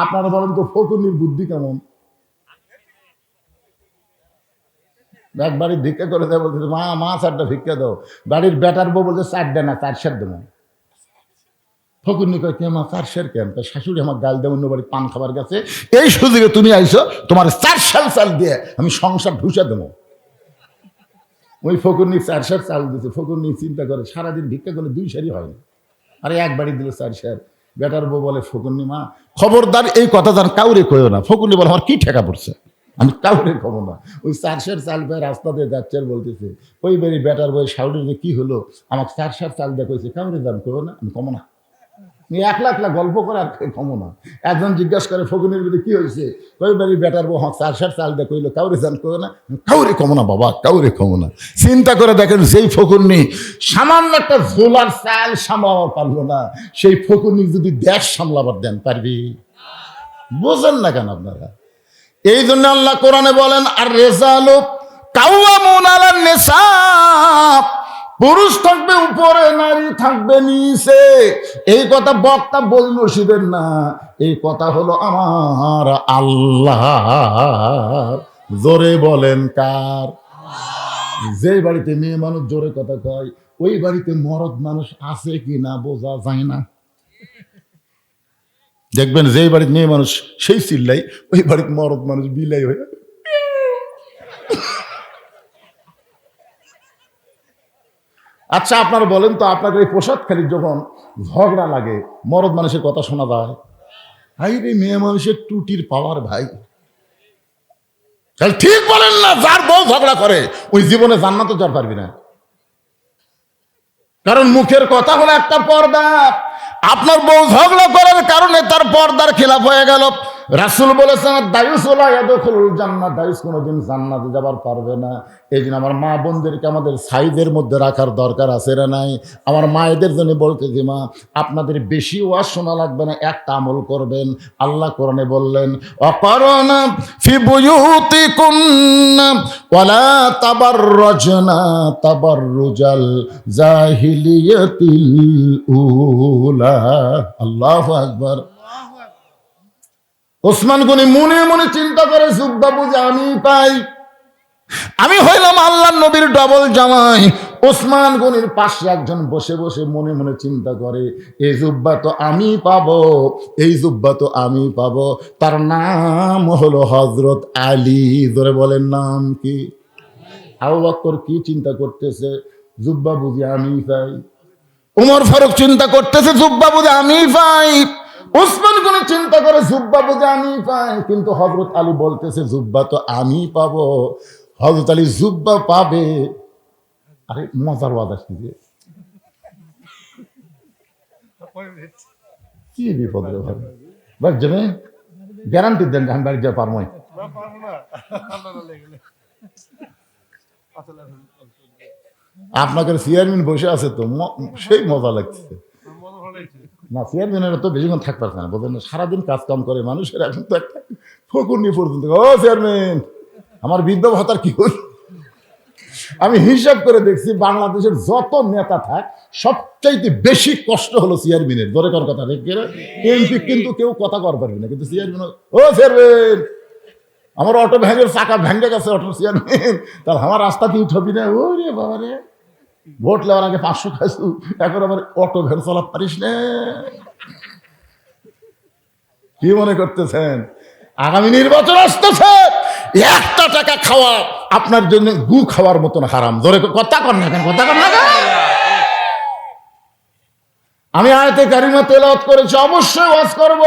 আপনারা বলেন তো ফকুরনির বুদ্ধি কেমন? এক বাড়ির ভিক্ষা করে দেয়, বলছে মা 4টা ভিক্ষা দাও। বাড়ির বেটার বউ বলছে 4 দেয় না, 4 সের দেবো। ফকুরনি কয় কে মা 4 সের কেন? শাশুড়ি আমার গাল দেয় অন্য বাড়ি পান খাবার গেছে, এই সুযোগে তুমি আইছো, তোমার 4 সের চাল দিয়ে আমি সংসার ঢুসে দেবো। ওই ফকুরনি 4 সের চাল দিচ্ছে। ফকুরনি চিন্তা করে সারাদিন ভিক্ষা করলে 2 সেরই হয় না, আরে এক বাড়ি দিল 4 সের। বেটার বউ বলে ফকুরনি মা খবরদার এই কথা জান কাউরে কইও না। ফকুরনি বলে আমার কি ঠেকা পড়ছে, আমি কাউরে খবর না। ওই 4 সের চাল পেয়ে রাস্তা দিয়ে যাচ্ছে আর বলতেছে ওই বাড়ি বেটার বই শাউরির কি হলো, আমাকে 4 সের চাল দিয়ে কইছে কাউরে দান করো না, আমি কমো না। একলা গল্প করে আর কমো না। একজন জিজ্ঞাসা করে ফকুনের বিরুদ্ধে কি হয়েছে, ওই বাড়ি বেটার বউ 4 সের চাল দিয়ে কইলো কাউরে দান করো না, কাউরে কমো না বাবা, কাউরে কমো না। চিন্তা করে দেখেন, যেই ফকুরনি সামান্য একটা ঝোলার চাল সামলাবার পারলো না, সেই ফকুরনি যদি দেশ সামলাবার দেন পারবি? বোঝেন না কেন আপনারা? এই জন্য আল্লাহ কোরআনে বলেন আর রিজালু কাওয়ামুন আলান নিসা, পুরুষ থাকবে উপরে, নারী থাকবে নিচে। এই কথা বক্তা বল নসিবের না, এই কথা হলো আমার আল্লাহ। জোরে বলেন কার? যে বাড়িতে মেয়ে মানুষ জোরে কথা কয় ওই বাড়িতে মরদ মানুষ আছে কি না বোঝা যায় না। দেখবেন যেই বাড়িতে মেয়ে মানুষ সেই চিল্লাই, ওই বাড়িতে মরদ মানুষ বিলাই হয়ে। আচ্ছা আপনারা বলেন তো, আপনাদের এই প্রসাদখালি যখন ঝগড়া লাগে মরদ মানুষের কথা শোনা যায়? ভাই রে, মেয়ে মানুষের টুটির পাওয়ার ভাই। তাহলে ঠিক বলেন না, যার বউ ঝগড়া করে ওই জীবনে জান্নাতে যাওয়ার পারবি না। কারণ মুখের কথা হলো একটা পর্দা। আপনার বউ ঝগড়া করার কারণে তার পর্দার খেলাফ হয়ে গেল। রাসূল বলেছেন দায়ুস লা ইয়াদখুলুল জান্নাহ, দায়ুস কোনোদিন জান্নাতে যাবার পারবে না। এই জন্য আমার মা বোনদেরকে আমাদের সাইদের মধ্যে রাখার দরকার আছে না নাই? আমার মায়েদের জন্য বলতেছি, মা আপনাদের বেশি ওয়াজ শোনা লাগবে না, একটা আমল করবেন। আল্লাহ কোরআনে বললেন অকরনা ফি বুয়ুতিকুন্না ওয়ালা তাবাররাজনা তাবাররুজাল জাহিলিয়াতিল উলা। আল্লাহু আকবার। ওসমান গনি মনে মনে চিন্তা করে জুব্বা বুঝে আমি পাই, আমি হইলাম আল্লাহর নবীর ডবল জামাই। ওসমান গনির পাশে একজন বসে বসে মনে মনে চিন্তা করে এই জুব্বা তো আমি পাবো, এই জুব্বা তো আমি পাবো। তার নাম হলো হযরত আলী। ধরে বলেন নাম কি? আবু বকর কি চিন্তা করতেছে? জুব্বা বুঝে আমি পাই। উমর ফারুক চিন্তা করতেছে জুব্বা বুঝে আমি পাই। ওসমান গনি চিন্তা করে জুব্বা বুঝে আমি পাই, কিন্তু হযরত আলী বলতেছে জুব্বা তো আমি পাবো। হযরত আলী জুব্বা পাবে। আরে মজার ওয়াজ আসছে, কি বিপদ রে ভাই, বুঝছেন? গ্যারান্টি দেন আমি বাড়ি যা পারবো। আপনাকে চেয়ারম্যান বসে আছে তো সেই মজা লাগছে না। চেয়ারম্যানের তো বেশিক্ষণ থাকতে পারছে না, বলতেন সারাদিন কাজ কাম করে মানুষের, এখন তো একটা ফকুর নিয়ে পর্যন্ত ও চেয়ারম্যান আমার বৃদ্ধ ভাতার কি হল। আমি হিসাব করে দেখছি বাংলাদেশের যত নেতা থাক সবচাইতে বেশি কষ্ট হলো চেয়ারম্যানের। ধরে কর কথা দেখে এমপি কিন্তু কেউ কথা কর পারবে না, কিন্তু চেয়ারম্যান ও চেয়ারম্যান আমার অটো ভ্যানের চাকা ভেঙে গেছে, অটো চেয়ারম্যান তাহলে আমার রাস্তা দিয়ে উঠবি না। ও রে বাবা রে, ভোট নেওয়ার আগে 500 খাইছু, এখন আবার অটো ভ্যান চালাতে পারিস না। কি মনে করতেছেন আগামী নির্বাচন আসতেছে, একটা টাকা খাওয়া আপনার জন্য গু খাওয়ার মতন হারাম। ধরে কথা কর না কেন, কথা কর না কেন? আমি আয়াতে কারিমা তেলাওয়াত করেছি, অবশ্যই ওয়াজ করব।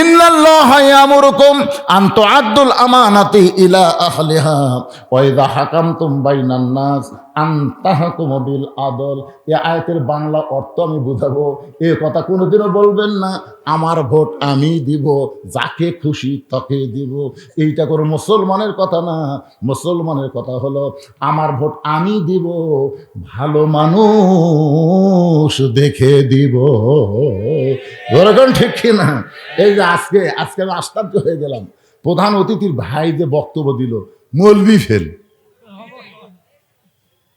ইন্নাল্লাহা ইয়ামুরুকুম আন তুআদ্দুল আমানাতি ইলা আহলিহা ওয়া ইযা হাকামতুম বাইনান নাস আন তাহকুমু বিল আদল। এই আয়াতের বাংলা অর্থ আমি বুঝাবো। এই কথা কোনোদিনও বলবেন না আমার ভোট আমি দিব, যাকে খুশি তাকে দিব। এইটা কোনো মুসলমানের কথা না। মুসলমানের কথা হলো আমার ভোট আমি দিব, ভালো মানুষ দেখে দিব। ধরেন ঠিক কিনা? এই যে আজকে আমি আশ্চর্য হয়ে গেলাম, প্রধান অতিথির ভাই যে বক্তব্য দিল, মৌলবি ফেল।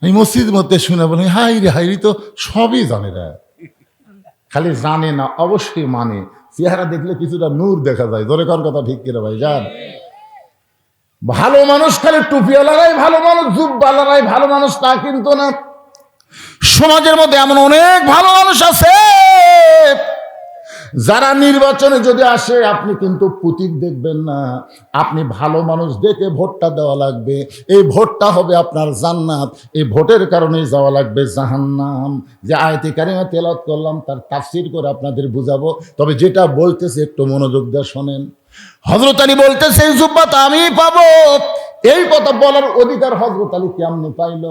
এই মসজিদ মধ্যে শুনে বলে হাইরি তো সবই জানে না, খালি জানে না অবশ্যই মানে। চেহারা দেখলে কিছুটা নূর দেখা যায়। ধরে কোন কথা ঠিক কিনা ভাই জান? ভালো মানুষ খালি টুপিওয়ালারাই ভালো মানুষ, জুব্বালারাই ভালো মানুষ তা কিন্তু না। সমাজের মধ্যে এমন অনেক ভালো মানুষ আছে যারা নির্বাচনে যদি আসে আপনি কিন্তু প্রতীক দেখবেন না, আপনি ভালো মানুষ দেখে ভোটটা দেওয়া লাগবে। এই ভোটটা হবে আপনার জান্নাত, এই ভোটের কারণেই যাওয়া লাগবে জাহান্নাম। যে আয়াতে কারিমা তেলাওয়াত করলাম তার তাফসীর করে আপনাদের বুঝাবো, তবে যেটা বলতেছে একটু মনোযোগ দিয়ে শোনেন। হযরত আলী বলতেছে এই জুব্বাত আমি পাবো। এই কথা বলার অধিকার হযরত আলী কেমনে পাইল?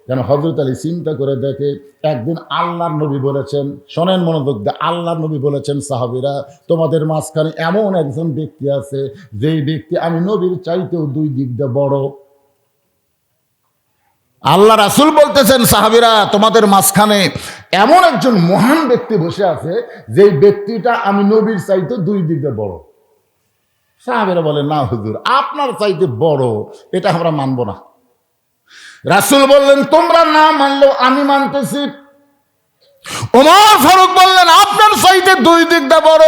কেন হযরত আলী চিন্তা করে দেখে, একদিন আল্লাহর নবী বলেছেন, শোনেন মনোযোগ দিয়ে, আল্লাহর নবী বলেছেন সাহাবীরা তোমাদের মাঝখানে এমন একজন ব্যক্তি আছে যেই ব্যক্তি আমি নবীর চাইতেও 2 দিক দিয়ে বড়। আল্লাহ রাসূল বলতেছেন সাহাবীরা তোমাদের মাঝখানে এমন একজন মহান ব্যক্তি বসে আছে যেই ব্যক্তিটা আমি নবীর চাইতেও 2 দিক দিয়ে বড়। সাহাবীরা বলে না হুজুর আপনার চাইতে বড় এটা আমরা মানব না। রাসূল বললেন তোমরা না মানলেও আমি মানতেছি। ওমর ফারুক বললেন আপনার চাইতে 2 দিক দিয়ে বড়।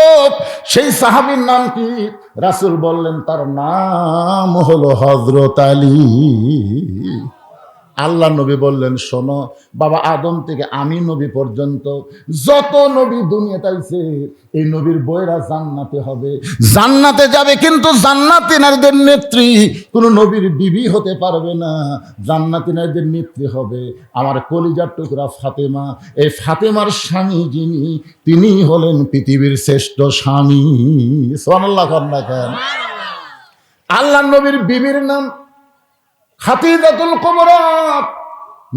সেই সাহাবীর নাম কি? রাসূল বললেন তার নাম হলো হযরত আলী। আল্লাহ নবী বললেন শোনো বাবা, আদম থেকে আমি নবী পর্যন্ত যত নবী দুনিয়াতে আইছে এই নবীর বইরা জান্নাতে হবে, জান্নাতে যাবে, কিন্তু জান্নাতি নারীদের নেত্রী কোন নবীর বিবি হতে পারবে না। জান্নাতি নারীদের নেত্রী হবে আমার কলিজার টুকরা ফাতেমা। এই ফাতেমার স্বামী যিনি তিনি হলেন পৃথিবীর শ্রেষ্ঠ স্বামী। সুবহানাল্লাহ কন্যা কেন? আল্লাহ নবীর বিবির নাম খাদিজাতুল কুবরা।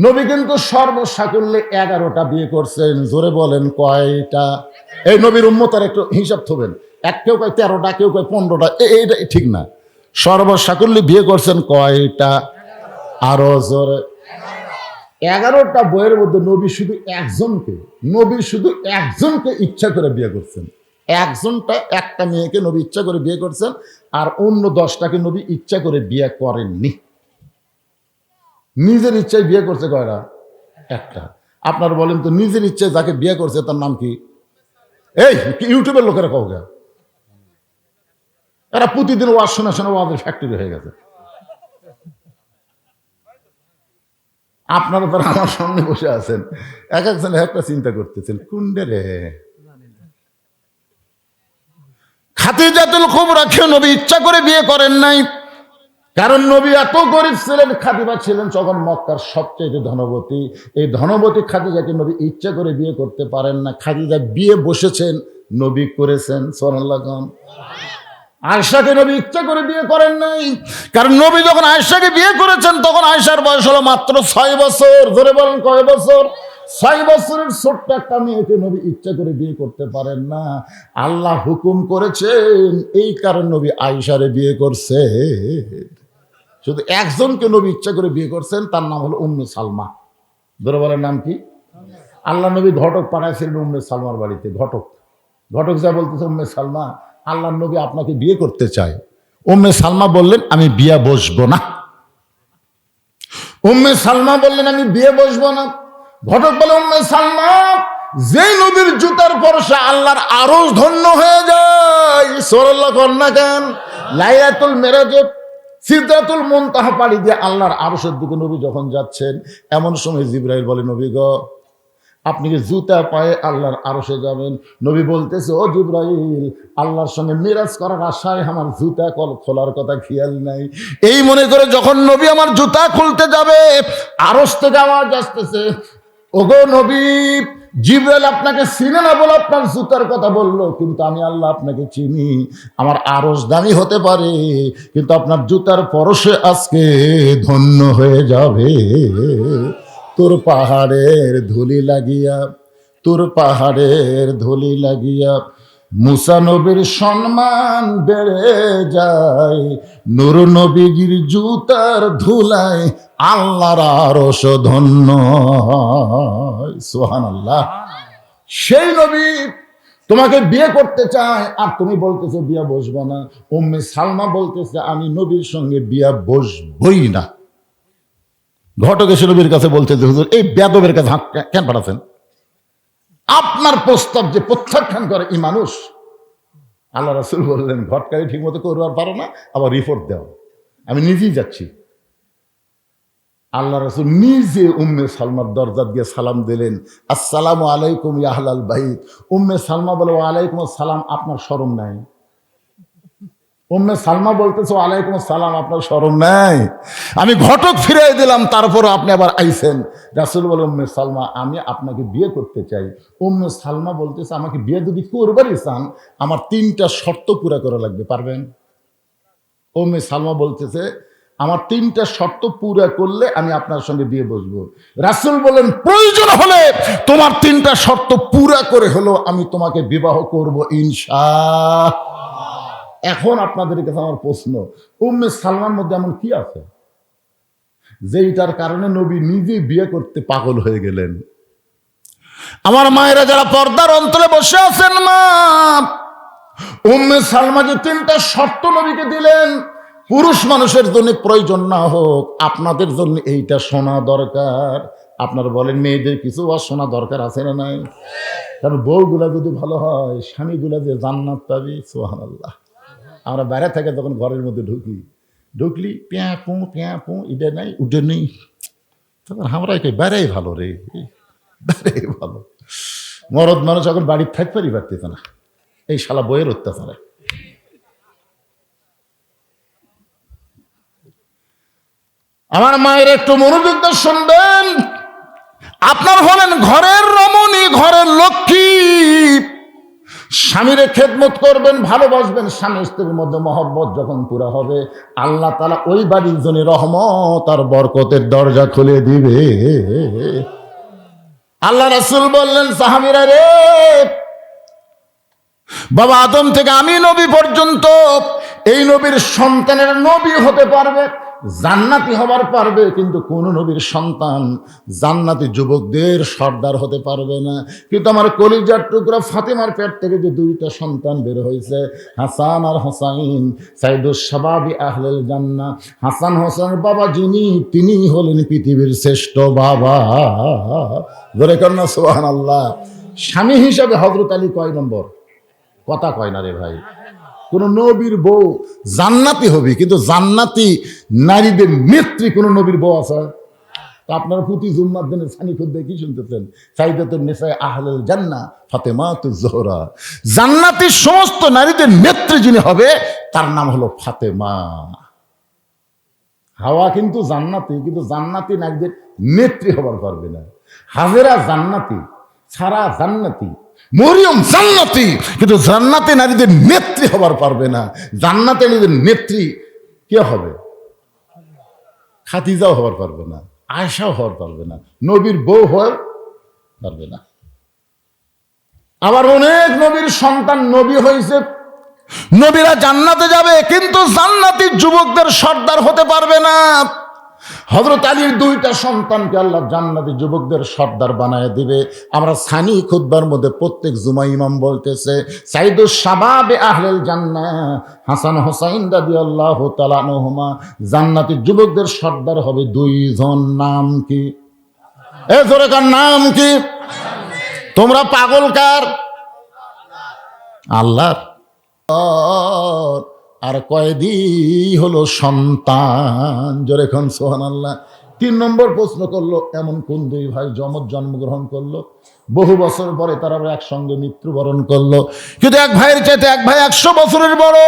নবী কিন্তু সর্বসাকুল্যে 11টা বিয়ে করছেন। জোরে বলেন কয়টা? এই নবীর উম্মতের একটু হিসাব থবেন, কেউ কয় 13টা, কেউ কয় 15টা, এইটা ঠিক না। সর্বসাকুল্যে বিয়ে করছেন কয়টা? আরো জোরে। 11টা বইয়ের মধ্যে নবী শুধু একজনকে ইচ্ছা করে বিয়ে করছেন। একটা মেয়েকে নবী ইচ্ছা করে বিয়ে করছেন, আর অন্য 10টাকে নবী ইচ্ছা করে বিয়ে করেননি। নিজের ইচ্ছায় বিয়ে করছে কয়টা? একটা। আপনার বলেন তো নিজের ইচ্ছায় যাকে বিয়ে করছে তার নাম কি? এই ইউটিউবের লোকেরা কও গা, এরা প্রতিদিন ওয়াজ শোনা ওয়াজের ফ্যাক্টরি হয়ে গেছে। আপনারা তারা আমার সামনে বসে আছেন, এক একজন একটা চিন্তা করতেছেন কুন্ডে রে। খাদিজাতুল কুবরাকে নবী ইচ্ছা করে বিয়ে করেন নাই, কারণ নবী এত গরিব ছিলেন। খাদিজা ছিলেন তখন মক্কার সবচেয়ে ধনবতী। এই ধনবতী খাদিজাকে নবী ইচ্ছা করে বিয়ে করতে পারেন না। খাদিজা বিয়ে বসেছেন, নবী করেছেন। সুবহানাল্লাহ। আয়েশাকে নবী ইচ্ছা করে বিয়ে করেন নাই, কারণ নবী যখন আয়েশাকে বিয়ে করেছেন তখন আয়েশার বয়স হলো মাত্র 6 বছর। ধরে বলেন কয় বছর? 6 বছরের ছোট্ট একটা মেয়েকে নবী ইচ্ছা করে বিয়ে করতে পারেন না। আল্লাহ হুকুম করেছেন, এই কারণে নবী আয়েশারে বিয়ে করছে। শুধু একজনকে নবী ইচ্ছা করে বিয়ে করছেন, তার নাম হলো উম্মে সালমা। ধরে বলেন নাম কি? আল্লাহ নবী ঘটক পাঠাইছিলেন উম্মে সালমার বাড়িতে। ঘটক যা বলতেছে, উম্মে সালমা, আল্লাহ নবী আপনাকে বিয়ে করতে চায়। উম্মে সালমা বললেন, আমি বিয়ে বসবো না। উম্মে সালমা বললেন, আমি বিয়ে বসবো না। ঘটক বলে, উম্মে সালমা, যেই নবীর জুতার পরশে আল্লাহর আরশ ধন্য হয়ে যায়, সুবহানাল্লাহ কন্যা গান, লাইলাতুল মেরাজে সিদরাতুল মুনতাহা পাড়ি দিয়ে আল্লাহর আরশের দিকে নবী যখন যাচ্ছেন, এমন সময় জিবরাইল বলে, নবী গো, আপনি কি জুতা পায়ে আল্লাহর আরশে যাবেন? নবী বলতেছে, ও জিবরাইল, আল্লাহর সঙ্গে মিরাজ করার আশায় আমার জুতা খোলার কথা খেয়াল নাই। এই মনে করে যখন নবী আমার জুতা খুলতে যাবে, আরশ থেকে আওয়াজ আসতেছে, ওগো নবী, জিবরাইল আপনাকে চিনে না বলে আপনার জুতার কথা বললো, কিন্তু আমি আল্লাহ আপনাকে চিনি। আমার আরশ দামি হতে পারে, কিন্তু আপনার জুতার পরশে আজকে ধন্য হয়ে যাবে। তোর পাহাড়ের ধুলি লাগিয়া, তোর পাহাড়ের ধুলি লাগিয়া মুসা নবীর সম্মান বেড়ে যায়, নূর নবীর জুতার ধুলায় আল্লাহর আরশ ধন্য হয়। সুবহানাল্লাহ। সেই নবী তোমাকে বিয়ে করতে চায়, আর তুমি বলতেছো বিয়ে বসবো না। উম্মে সালমা বলতেছে, আমি নবীর সঙ্গে বিয়ে বসবই না। ঘটক এসে নবীর কাছে বলছে যে, হুজুর, এই বেয়াদবের কাছে হাত কেন পাঠাচ্ছেন? আপনার প্রস্তাব যে প্রত্যাখ্যান করে এই মানুষ। আল্লাহ রাসূল বললেন, ঘটকারি ঠিক মতো করবার পারো না, আবার রিপোর্ট দাও, আমি নিজেই যাচ্ছি। আল্লাহ রাসূল নিজে উম্মে সালমার দরজা দিয়ে সালাম দিলেন, আসসালামু আলাইকুম ইয়া আহলাল বাইত। উম্মে সালমা বলে, ওয়ালাইকুম আসসালাম, আপনার শরম নাই? উম্মে সালমা বলতেছে, ওয়ালাইকুম আসসালাম, আপনার শরম নাই? আমি ঘটক ফিরিয়ে দিলাম, তারপরও আপনি আবার আইছেন। রাসূল বলে, উম্মে সালমা, আমি আপনাকে বিয়ে করতে চাই। উম্মে সালমা বলতেছে, আমাকে বিয়ে যদি করবারই চান, আমার 3টা শর্ত পুরা করা লাগবে, পারবেন? উম্মে সালমা বলতেছে, আমার 3টা শর্ত পুরা করলে আমি আপনার সঙ্গে বিয়ে বসবো। রাসূল বলেন, প্রয়োজন হলে তোমার 3টা শর্ত পুরা করে হলো আমি তোমাকে বিবাহ করব ইনশাআল্লাহ। এখন আপনাদের কাছে আমার প্রশ্ন, উম্মে সালমার মধ্যে এমন কি আছে যেটার কারণে নবী নিজে বিয়ে করতে পাগল হয়ে গেলেন? আমার মায়েরা যারা পর্দার অন্তরে বসে আছেন, মা, উম্মে সালমা যে 3টা শর্ত নবীকে দিলেন, পুরুষ মানুষের জন্য প্রয়োজন না হোক, আপনাদের জন্য এইটা শোনা দরকার। আপনারা বলেন, মেয়েদের কিছু শোনা দরকার আছে না নাই? কারণ বউগুলা যদি ভালো হয়, স্বামীগুলা যে জান্নাত পাবে। সুবহানাল্লাহ। আমরা বাইরে থেকে যখন ঘরের মধ্যে ঢুকলি প্যাঁ পু এটা নাই উঠে নেই, তখন আমরা বেড়াই ভালো রে, বেড়াই ভালো। মরদ মানুষ এখন বাড়ির থাকতে পারতেছে না, এই শালা বইয়ের অত্যাচারে। আমার মায়ের একটু মনোযোগ দিয়ে শুনবেন। আপনার হলেন ঘরের রমণী, ঘরের লক্ষ্মী। স্বামীরে খেদমত করবেন, ভালোবাসবেন। স্বামী স্ত্রীর মধ্যে মহব্বত যখন পুরা হবে, আল্লাহ তাআলা ওই বাড়ির জন্য রহমত আর বরকতের দরজা খুলে দিবে। আল্লাহ রাসূল বললেন, সাহাবীরা রে, বাবা আদম থেকে আমি নবী পর্যন্ত এই নবীর সন্তানের নবী হতে পারবে, জান্নাতি হবার পারবে, কিন্তু কোন নবীর সন্তান জান্নাতি যুবকদের সর্দার হতে পারবে না। কিন্তু আমার কলিজার টুকরা ফাতেমার পেট থেকে যে 2টা সন্তান বের হয়েছে, হাসান আর হোসাইন, সাইদুস শাবাবি আহলেল জান্নাহ, হাসান হোসেনের বাবা যিনি, তিনি হলেন পৃথিবীর শ্রেষ্ঠ বাবা। ধরে কর না সুবহানাল্লাহ। স্বামী হিসাবে হযরত আলী কয় নম্বর? কথা কয় না রে ভাই। কোন নবীর বউ জান্নাতি হবে, কিন্তু জান্নাতি নারীদের নেত্রী কোন নবীর বউ আছে? আপনারা প্রতি জুম্মার দিনে সানি খুদ্ কি শুনতেছেন? সাইদাতুন নিসা আহলুল জান্নাহ ফাতেমাতুজ জোহরা। জান্নাতের সমস্ত নারীদের নেত্রী যিনি হবে, তার নাম হলো ফাতেমা। হাওয়া কিন্তু জান্নাতি, কিন্তু জান্নাতি নারীদের নেত্রী হবার পারবে না। হাজেরা জান্নাতি, সারা জান্নাতি, মরিয়ম জান্নাতি, কিন্তু জান্নাতে নারীদের নেত্রী হবার পারবে না। জান্নাতে নারীদের নেত্রী কে হবে? খাদিজাও হবার পারবে না, আয়েশাও হবার পারবে না। নবীর বউ হয় পারবে না। আবার অনেক নবীর সন্তান নবী হয়েছে, নবীরা জান্নাতে যাবে, কিন্তু জান্নাতি যুবকদের সর্দার হতে পারবে না। হযরত আলীর দুইটা সন্তানকে আল্লাহ জান্নাতি যুবকদের সর্দার বানায় দিবে। আমরা সানি খুতবার মধ্যে প্রত্যেক জুমা ইমাম বলতেছে, সাইদুস শাবাবে আহলেল জান্নাহ হাসান হোসাইন রাদিয়াল্লাহু তাআলা আনহুমা, জান্নাতি যুবকদের সর্দার হবে দুইজন। নাম কি? এ জোরে কার নাম কি? তোমরা পাগল কার? আল্লাহর। আর কয়েদি হলো সন্তান। জোরে খান সুবহানাল্লাহ। 3 নম্বর প্রশ্ন করলো, এমন কোন দুই ভাই জন্মগ্রহণ করলো, বহু বছর পরে তারা একসঙ্গে মৃত্যুবরণ করলো, কিন্তু এক ভাইয়ের চাইতে এক ভাই 100 বছরের বড়।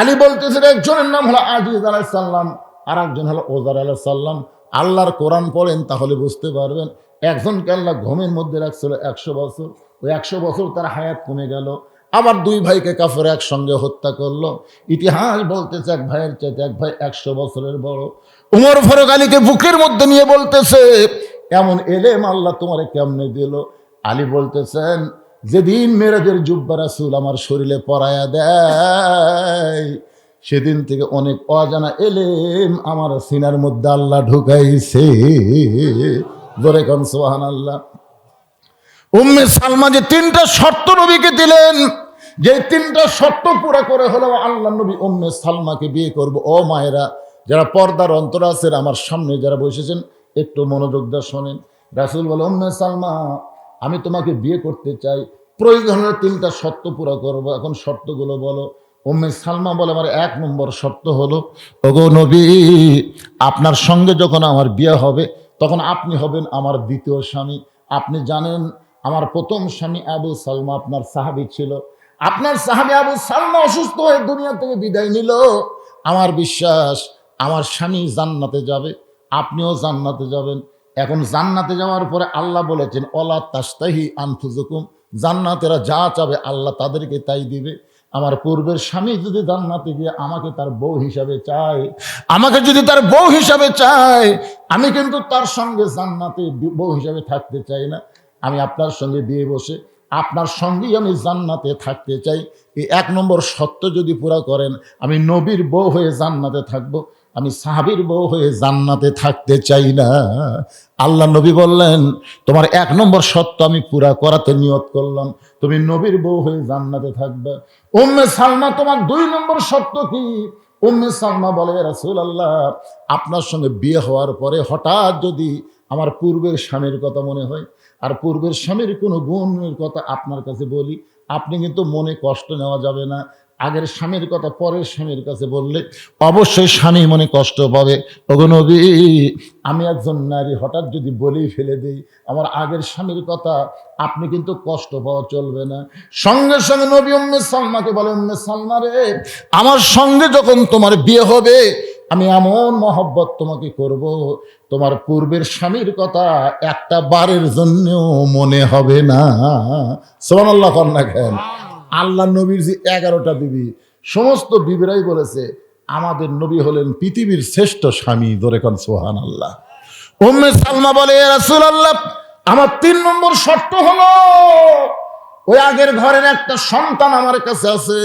আলী বলতেছেন একজনের নাম হলো আজিজ আলাইহিস সালাম, আর একজন হলো ওজার আলাইহিস সালাম। আল্লাহর কোরআন পড়েন তাহলে বুঝতে পারবেন। একজনকে আল্লাহ ঘুমের মধ্যে রাখছিল 100 বছর, ওই 100 বছর তার হায়াত কমে গেল। আবার দুই ভাইকে কাফের একসঙ্গে হত্যা করলো। ইতিহাস বলতেছে এক ভাইয়ের চাইতে এক ভাই 100 বছরের বড়। উমর ফারুক আলীকে বুকের মধ্যে নিয়ে বলতেছে, এমন এলেম আল্লাহ তোমারে কেমনে দিল? আলী বলতেছেন, যেদিন মেরাজের জুব্বা রাসূল আমার শরীরে পরায়া দেয়, সেদিন থেকে অনেক অজানা এলেম আমার সিনার মধ্যে আল্লাহ ঢুকাইছে। জোরে কোন সুবহানাল্লাহ। উম্মে সালমা যে 3টা শর্ত নবীকে দিলেন, যে 3টা শর্ত পুরা করে হলো আল্লাহ নবী উম্মে সালমাকে বিয়ে করব। ও মায়েরা, যারা পর্দার অন্তর আছেন, আমার সামনে যারা বসেছেন, একটু মনোযোগ দিয়ে শোনেন। রাসূল বলে, উম্মে সালমা, আমি তোমাকে বিয়ে করতে চাই, প্রয়োজন হলে 3টা শর্ত পুরা করব। এখন শর্তগুলো বলো। উম্মে সালমা বলে, আমার 1 নম্বর শর্ত হলো, ওগো নবী, আপনার সঙ্গে যখন আমার বিয়ে হবে তখন আপনি হবেন আমার দ্বিতীয় স্বামী। আপনি জানেন আমার প্রথম স্বামী আবু সালমা আপনার সাহাবী ছিল। আপনার সাহাবী আবু সালমা অসুস্থ হয়ে দুনিয়া থেকে বিদায় নিল। আমার বিশ্বাস আমার স্বামী জান্নাতে যাবে, আপনিও জান্নাতে যাবেন। এখন জান্নাতে যাওয়ার পরে আল্লাহ বলেছেন, ওয়ালা তাস্তাহি আনফুসুকুম, জান্নাতেরা যা চাবে আল্লাহ তাদেরকে তাই দিবে। আমার পূর্বের স্বামী যদি জান্নাতে গিয়ে আমাকে তার বউ হিসাবে চায়, আমাকে যদি তার বউ হিসাবে চায়, আমি কিন্তু তার সঙ্গে জান্নাতে বউ হিসাবে থাকতে চাই না। আমি আপনার সঙ্গে বিয়ে বসে আপনার সঙ্গেই আমি জান্নাতে থাকতে চাই। এই 1 নম্বর শর্ত যদি পুরা করেন, আমি নবীর বউ হয়ে জান্নাতে থাকবো, আমি সাহাবীর বউ হয়ে জান্নাতে থাকতে চাই না। আল্লাহ নবী বললেন, তোমার 1 নম্বর শর্ত আমি পুরা করাতে নিয়ত করলাম, তুমি নবীর বউ হয়ে জান্নাতে থাকবে। উম্মে সালমা, তোমার 2 নম্বর শর্ত কি? উম্মে সালমা বলে, রাসূলুল্লাহ, আপনার সঙ্গে বিয়ে হওয়ার পরে হঠাৎ যদি আমার পূর্বের স্বামীর কথা মনে হয়, আর পূর্বের স্বামীর কোনো গুণের কথা আপনার কাছে বলি, আপনি কিন্তু মনে কষ্ট নেওয়া যাবে না। আগের স্বামীর কথা পরের স্বামীর কাছে বললে অবশ্যই স্বামী মনে কষ্ট পাবে। ওগো নবী, আমি একজন নারী, হঠাৎ যদি বলেই ফেলে দেই আমার আগের স্বামীর কথা, আপনি কিন্তু কষ্ট পাওয়া চলবে না। সঙ্গে সঙ্গে নবী উম্মে সালমাকে বলে, উম্মে সালমা রে, আমার সঙ্গে যখন তোমার বিয়ে হবে, আমি এমন মহব্বত তোমাকে করব, তোমার পূর্বের স্বামীর কথা একটা বারের জন্যও মনে হবে না। সুবহানাল্লাহ কন্যা কেন? আল্লাহ নবীর যে 11টা বিবি, সমস্ত বিবিরাই বলেছে আমাদের নবী হলেন পৃথিবীর শ্রেষ্ঠ স্বামী। ধরে কোন সুবহানাল্লাহ। উম্মে সালমা বলে, ইয়া রাসূলুল্লাহ, আমার 3 নম্বর শর্ত হলো, ওই আগের ঘরের একটা সন্তান আমার কাছে আছে,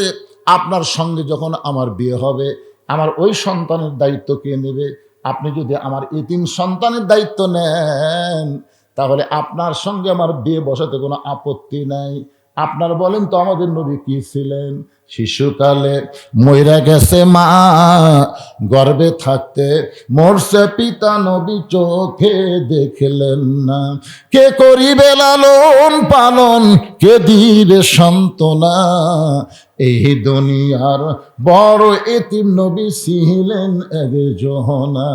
আপনার সঙ্গে যখন আমার বিয়ে হবে, আমার ওই সন্তানের দায়িত্ব কে নেবে? আপনি যদি আমার এতিম সন্তানের দায়িত্ব নেন, তাহলে আপনার সঙ্গে আমার বিয়ে বসাতে কোনো আপত্তি নাই। আপনার বলেন তো, আমাদের নবী কি ছিলেন? শিশুকালে মইরা গেছে মা, গর্ভে থাকতে মরছে পিতা, নবী চোখে দেখলেন না। কে করিবে লালন পালন, কে দিবে সান্ত্বনা, এই দুনিয়ার বড় এতিম নবী ছিলেন একজনা।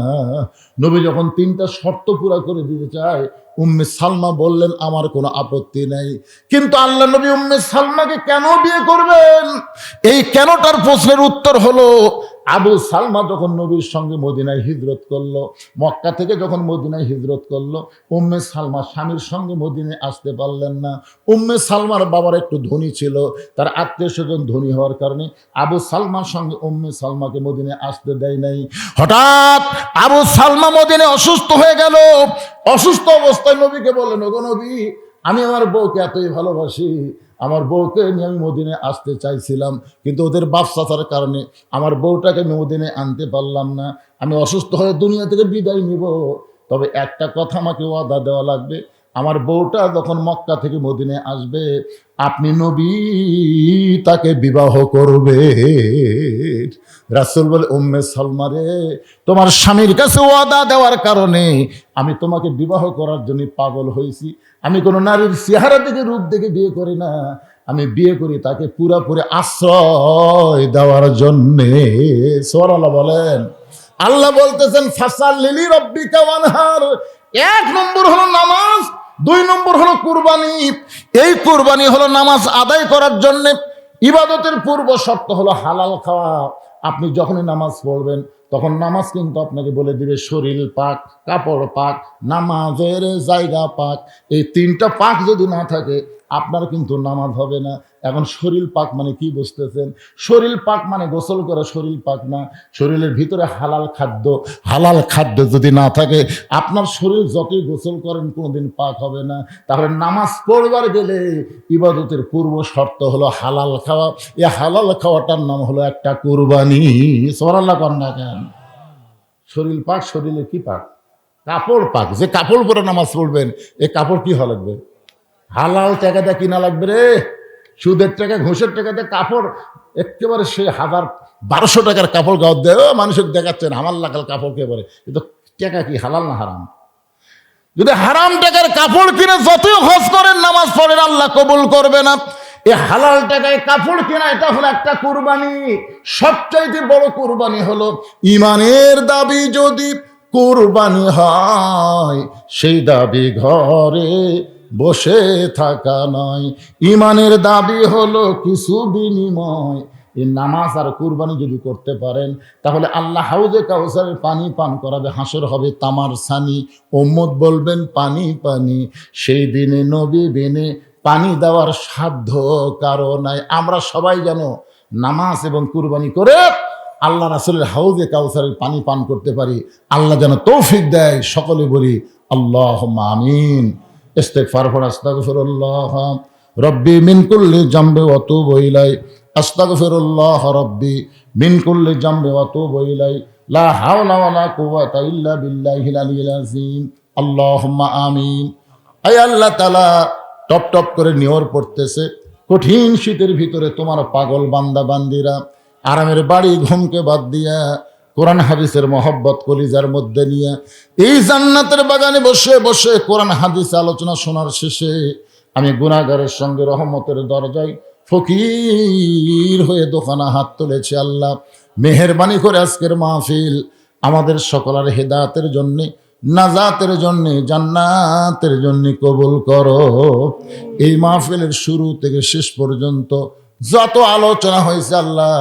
নবী যখন 3টা শর্ত পুরা করে দিতে চায়, উম্মে সালমা বললেন আমার কোনো আপত্তি নাই। কিন্তু আল্লাহ নবী উম্মে সালমাকে কেন বিয়ে করবেন? এই কেনটার প্রশ্নের উত্তর হলো, আবু সালমা যখন নবীর সঙ্গে মদিনায় হিজরত করলো, মক্কা থেকে যখন মদিনায় হিজরত করলো, উম্মে সালমা স্বামীর সঙ্গে মদিনায় আসতে পারলেন না। উম্মে সালমার বাবার একটু ধনী ছিল, তার আত্মীয় স্বজন ধনী হওয়ার কারণে আবু সালমার সঙ্গে উম্মে সালমাকে মদিনায় আসতে দেয় নাই। হঠাৎ আবু সালমা মদিনায় অসুস্থ হয়ে গেল। অসুস্থ অবস্থায় নবীকে বললেন, ওগো নবী, আমি আমার বউকে এতই ভালোবাসি, আমার বউকে নিয়ে আমি মদিনে আসতে চাইছিলাম, কিন্তু ওদের বাপসাচার কারণে আমার বউটাকে আমি মদিনে আনতে পারলাম না। আমি অসুস্থ হয়ে দুনিয়া থেকে বিদায় নিব, তবে একটা কথা আমাকে ওয়াদা দেওয়া লাগবে, আমার বউটা যখন মক্কা থেকে মদিনে আসবে আপনি নবী তাকে বিবাহ করবে। রাসূল বলে, উম্মে সালমা রে, তোমার স্বামীর কাছে ওয়াদা দেওয়ার কারণে আমি তোমাকে বিবাহ করার জন্য পাগল হয়েছি। আমি কোনো নারীর চেহারা দেখে রূপ দেখে বিয়ে করি না, আমি বিয়ে করি তাকে পুরাপুরি আশ্রয় দেওয়ার জন্যে। সুবহানাল্লাহ বলেন। আল্লাহ বলতেছেন ফাসাল্লি রাব্বিকা ওয়ানহার। 1 নম্বর হলো নামাজ, 2 নম্বর হলো কুরবানি। এই কুরবানি হলো নামাজ আদায় করার জন্য। ইবাদতের পূর্ব শর্ত হলো হালাল খাওয়া। আপনি যখনই নামাজ পড়বেন তখন নামাজ কিন্তু আপনাকে বলে দিবে শরীর পাক, কাপড় পাক, নামাজের জায়গা পাক। এই 3টা পাক যদি না থাকে আপনার কিন্তু নামাজ হবে না। এখন শরীর পাক মানে কি বুঝতেছেন? শরীর পাক মানে গোসল করা শরীর পাক না, শরীরের ভিতরে হালাল খাদ্য। হালাল খাদ্য যদি না থাকে আপনার শরীর যতই গোসল করেন কোনোদিন পাক হবে না। তাহলে নামাজ পড়বার গেলে ইবাদতের পূর্ব শর্ত হলো হালাল খাওয়া। এই হালাল খাওয়াটার নাম হলো একটা কুরবানি। সুবহানাল্লাহ কন্যা কেন? শরীর পাক, শরীরে কি পাক? কাপড় পাক। যে কাপড় পরে নামাজ পড়বেন এই কাপড় কি হওয়া লাগবে? হালাল টাকা দিয়ে কিনা লাগবে রে। সুদের টাকা ঘুষের টাকা দিয়ে কাপড় একেবারে সে 1000-1200 টাকার কাপড় গাও দেয় মানুষের দেখাচ্ছেন আমার লাগাল কাপড় কে বলে, কিন্তু টাকা কি হালাল না হারাম? যদি হারাম টাকার কাপড় কিনে যতই হজ করেন নামাজ পড়েন আল্লাহ কবুল করবে না। এই হালাল টাকায় কাপড় কেনা এটা হলো একটা কুরবানি। সবচাইতে বড় কুরবানি হলো ইমানের দাবি যদি কুরবানি হয় সেই দাবি ঘরে বসে থাকা নয়। ইমানের দাবি হলো কিছু বিনিময়। এই নামাজ আর কুরবানি যদি করতে পারেন তাহলে আল্লাহ হাউজে কাউসারের পানি পান করাবে, হাসর হবে তামার ছানি, উম্মত বলবেন পানি পানি। সেই দিনে নবী বিনে পানি দেওয়ার সাধ্য কারো নাই। আমরা সবাই যেন নামাজ এবং কুরবানি করে আল্লাহ রাসূলের হাউজে কাউসারের পানি পান করতে পারি। আল্লাহ যেন তৌফিক দেয়। সকলে বলি আল্লাহুম্মা আমিন। ইস্তিগফার পড়, আস্তাগফিরুল্লাহ রব্বি মিন কুল্লি জামবি ওয়া তুবু ইলাই, আস্তাগফিরুল্লাহ রব্বি মিন কুল্লি জামবি ওয়া তুবু ইলাই, লা হাওলা ওয়ালা কুওয়াতা ইল্লা বিল্লাহিল আলিয়্যিল আযীম। আল্লাহুম্মা আমিন। আয় আল্লাহ তাআলা, টপ টপ করে নিয়র পড়তেছে। কঠিন শীতের ভিতরে তোমার পাগল বান্দা বান্দিরা আরামের বাড়ি ঘুমকে বাদ দিয়া কোরআন হাদিসের মহব্বত কলিজার মধ্যে নিয়ে এই জান্নাতের বাগানে বসে বসে কোরআন হাদিস আলোচনা শোনার শেষে আমি গুনাহগারের সঙ্গে রহমতের দরজায় ফকির হয়ে দোকানা হাত তুলেছি। আল্লাহ মেহেরবানি করে আজকের মাহফিল আমাদের সকলের হেদায়েতের জন্যে, নাজাতের জন্যে, জান্নাতের জন্যে কবুল করো। এই মাহফিলের শুরু থেকে শেষ পর্যন্ত যত আলোচনা হয়েছে আল্লাহ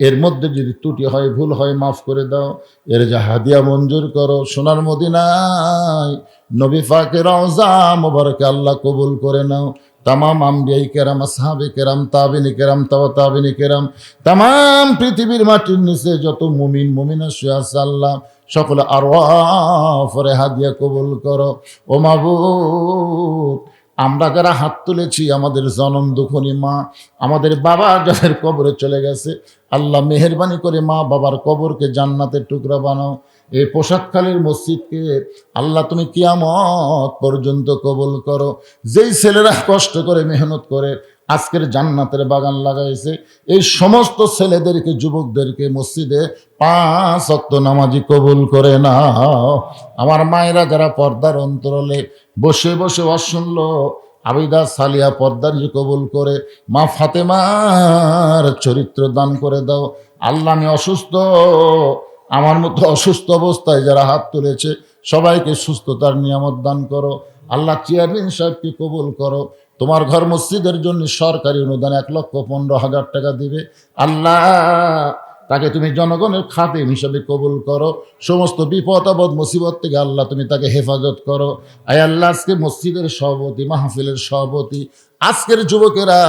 এর মধ্যে যদি ত্রুটি হয়, ভুল হয়, মাফ করে দাও। এর যা হাদিয়া মঞ্জুর করো। সোনার মদিনায় নবী পাকের রওজা মোবারকে আল্লাহ কবুল করে নাও। তামাম আম্বিয়াই কেরাম, আসহাবে কেরাম, তাবিনী কেরাম, তাবিনী কেরাম, তামাম পৃথিবীর মাটির নিচে যত মুমিন মুমিনা শুয়ে আছে আল্লাহ সকলে আরওয়াফরে হাদিয়া কবুল করো। ও মাবুদ, আমরা যারা হাত তুলেছি আমাদের জনম দুঃখনী মা, আমাদের বাবা যাদের কবরে চলে গেছে আল্লাহ মেহেরবানি করে মা বাবার কবরকে জান্নাতের টুকরা বানাও। এই পোশাকখালীর মসজিদকে আল্লাহ তুমি কিয়ামত পর্যন্ত কবুল করো। যেই ছেলেরা কষ্ট করে মেহনত করে আজকের জান্নাতের বাগান লাগাইছে এই সমস্ত ছেলেদেরকে, যুবকদেরকে মসজিদে 5 ওয়াক্ত নামাজি কবুল করে নাও। আমার মায়েরা যারা পর্দার অন্তরালে বসে বসে অশুনল আবিদা সালিয়া পর্দার কবুল করে, মা ফাতেমার চরিত্র দান করে দাও। আল্লাহ আমি অসুস্থ, আমার মতো অসুস্থ অবস্থায় যারা হাত তুলেছে সবাইকে সুস্থতার নিয়ামত দান করো। আল্লাহ চেয়ারম্যান সাহেবকে কবুল করো। তোমার ঘর মসজিদের জন্য সরকারি অনুদান 1,15,000 টাকা দিবে আল্লাহ, তাকে তুমি জনগণের খাদেম হিসাবে কবুল করো। সমস্ত বিপদ আপদ মুসিবত থেকে আল্লাহ তুমি তাকে হেফাজত করো। আয় আল্লাহ, আজকে মসজিদের সভাপতি, মাহফিলের সভাপতি, আজকের যুবকেরা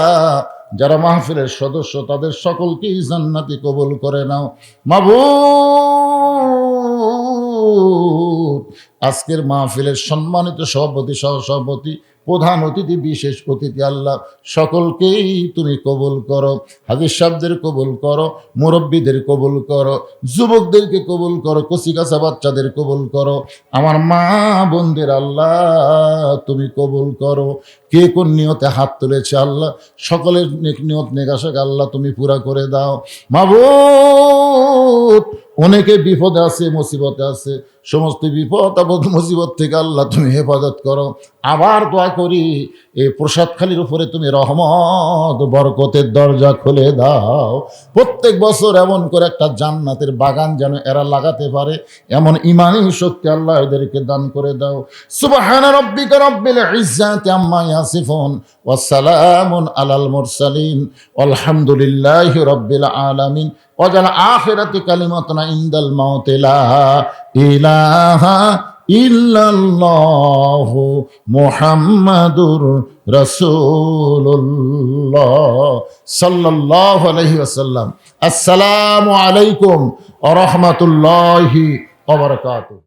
যারা মাহফিলের সদস্য তাদের সকলকেই জান্নাতি কবুল করে নাও। মাবুদ, আজকের মাহফিলের সম্মানিত সভাপতি, সহসভাপতি, প্রধান অতিথি বিশেষ অতিথি আল্লাহ সকলকেই তুমি কবুল করো। হাজির সাহেবদের কবুল করো, মুরব্বীদের কবুল করো, যুবকদেরকে কবুল করো, কচিকাঁচা বাচ্চাদের কবুল করো, আমার মা বোনদের আল্লাহ তুমি কবুল করো। কে কোন নিয়তে হাত তুলেছে আল্লাহ সকলের নিয়ত নেকাশাক আল্লাহ তুমি পুরা করে দাও। মাবুদ অনেকে বিপদে আছে, মুসিবতে আছে, সমস্ত বিপদ আপদ মুসিবত থেকে আল্লাহ তুমি হেফাজত করো। আবার দোয়া করি এই প্রসাদখালির উপরে তুমি রহমত বরকতের দরজা খুলে দাও। প্রত্যেক বছর এমন করে একটা জান্নাতের বাগান যেন এরা লাগাতে পারে, এমন ইমানি শক্তি আল্লাহ এদেরকে দান করে দাও। সুবহান রাব্বিকা রাব্বিল ইজ্জাতি আম্মা ইয়াসিফুন ওয়া সালামুন আলাল মুরসালিন আলহামদুলিল্লাহি রাব্বিল আলামিন। ওয়াজাল আখিরাতি কালিমাতুনা ইনদাল মাউতি লা ইলাহা ইল্লাল্লাহু মুহাম্মাদুর রাসূলুল্লাহ সাল্লাল্লাহু আলাইহি ওয়াসাল্লাম। আসসালামু আলাইকুম ওয়া রাহমাতুল্লাহি ওয়া বারাকাতুহু।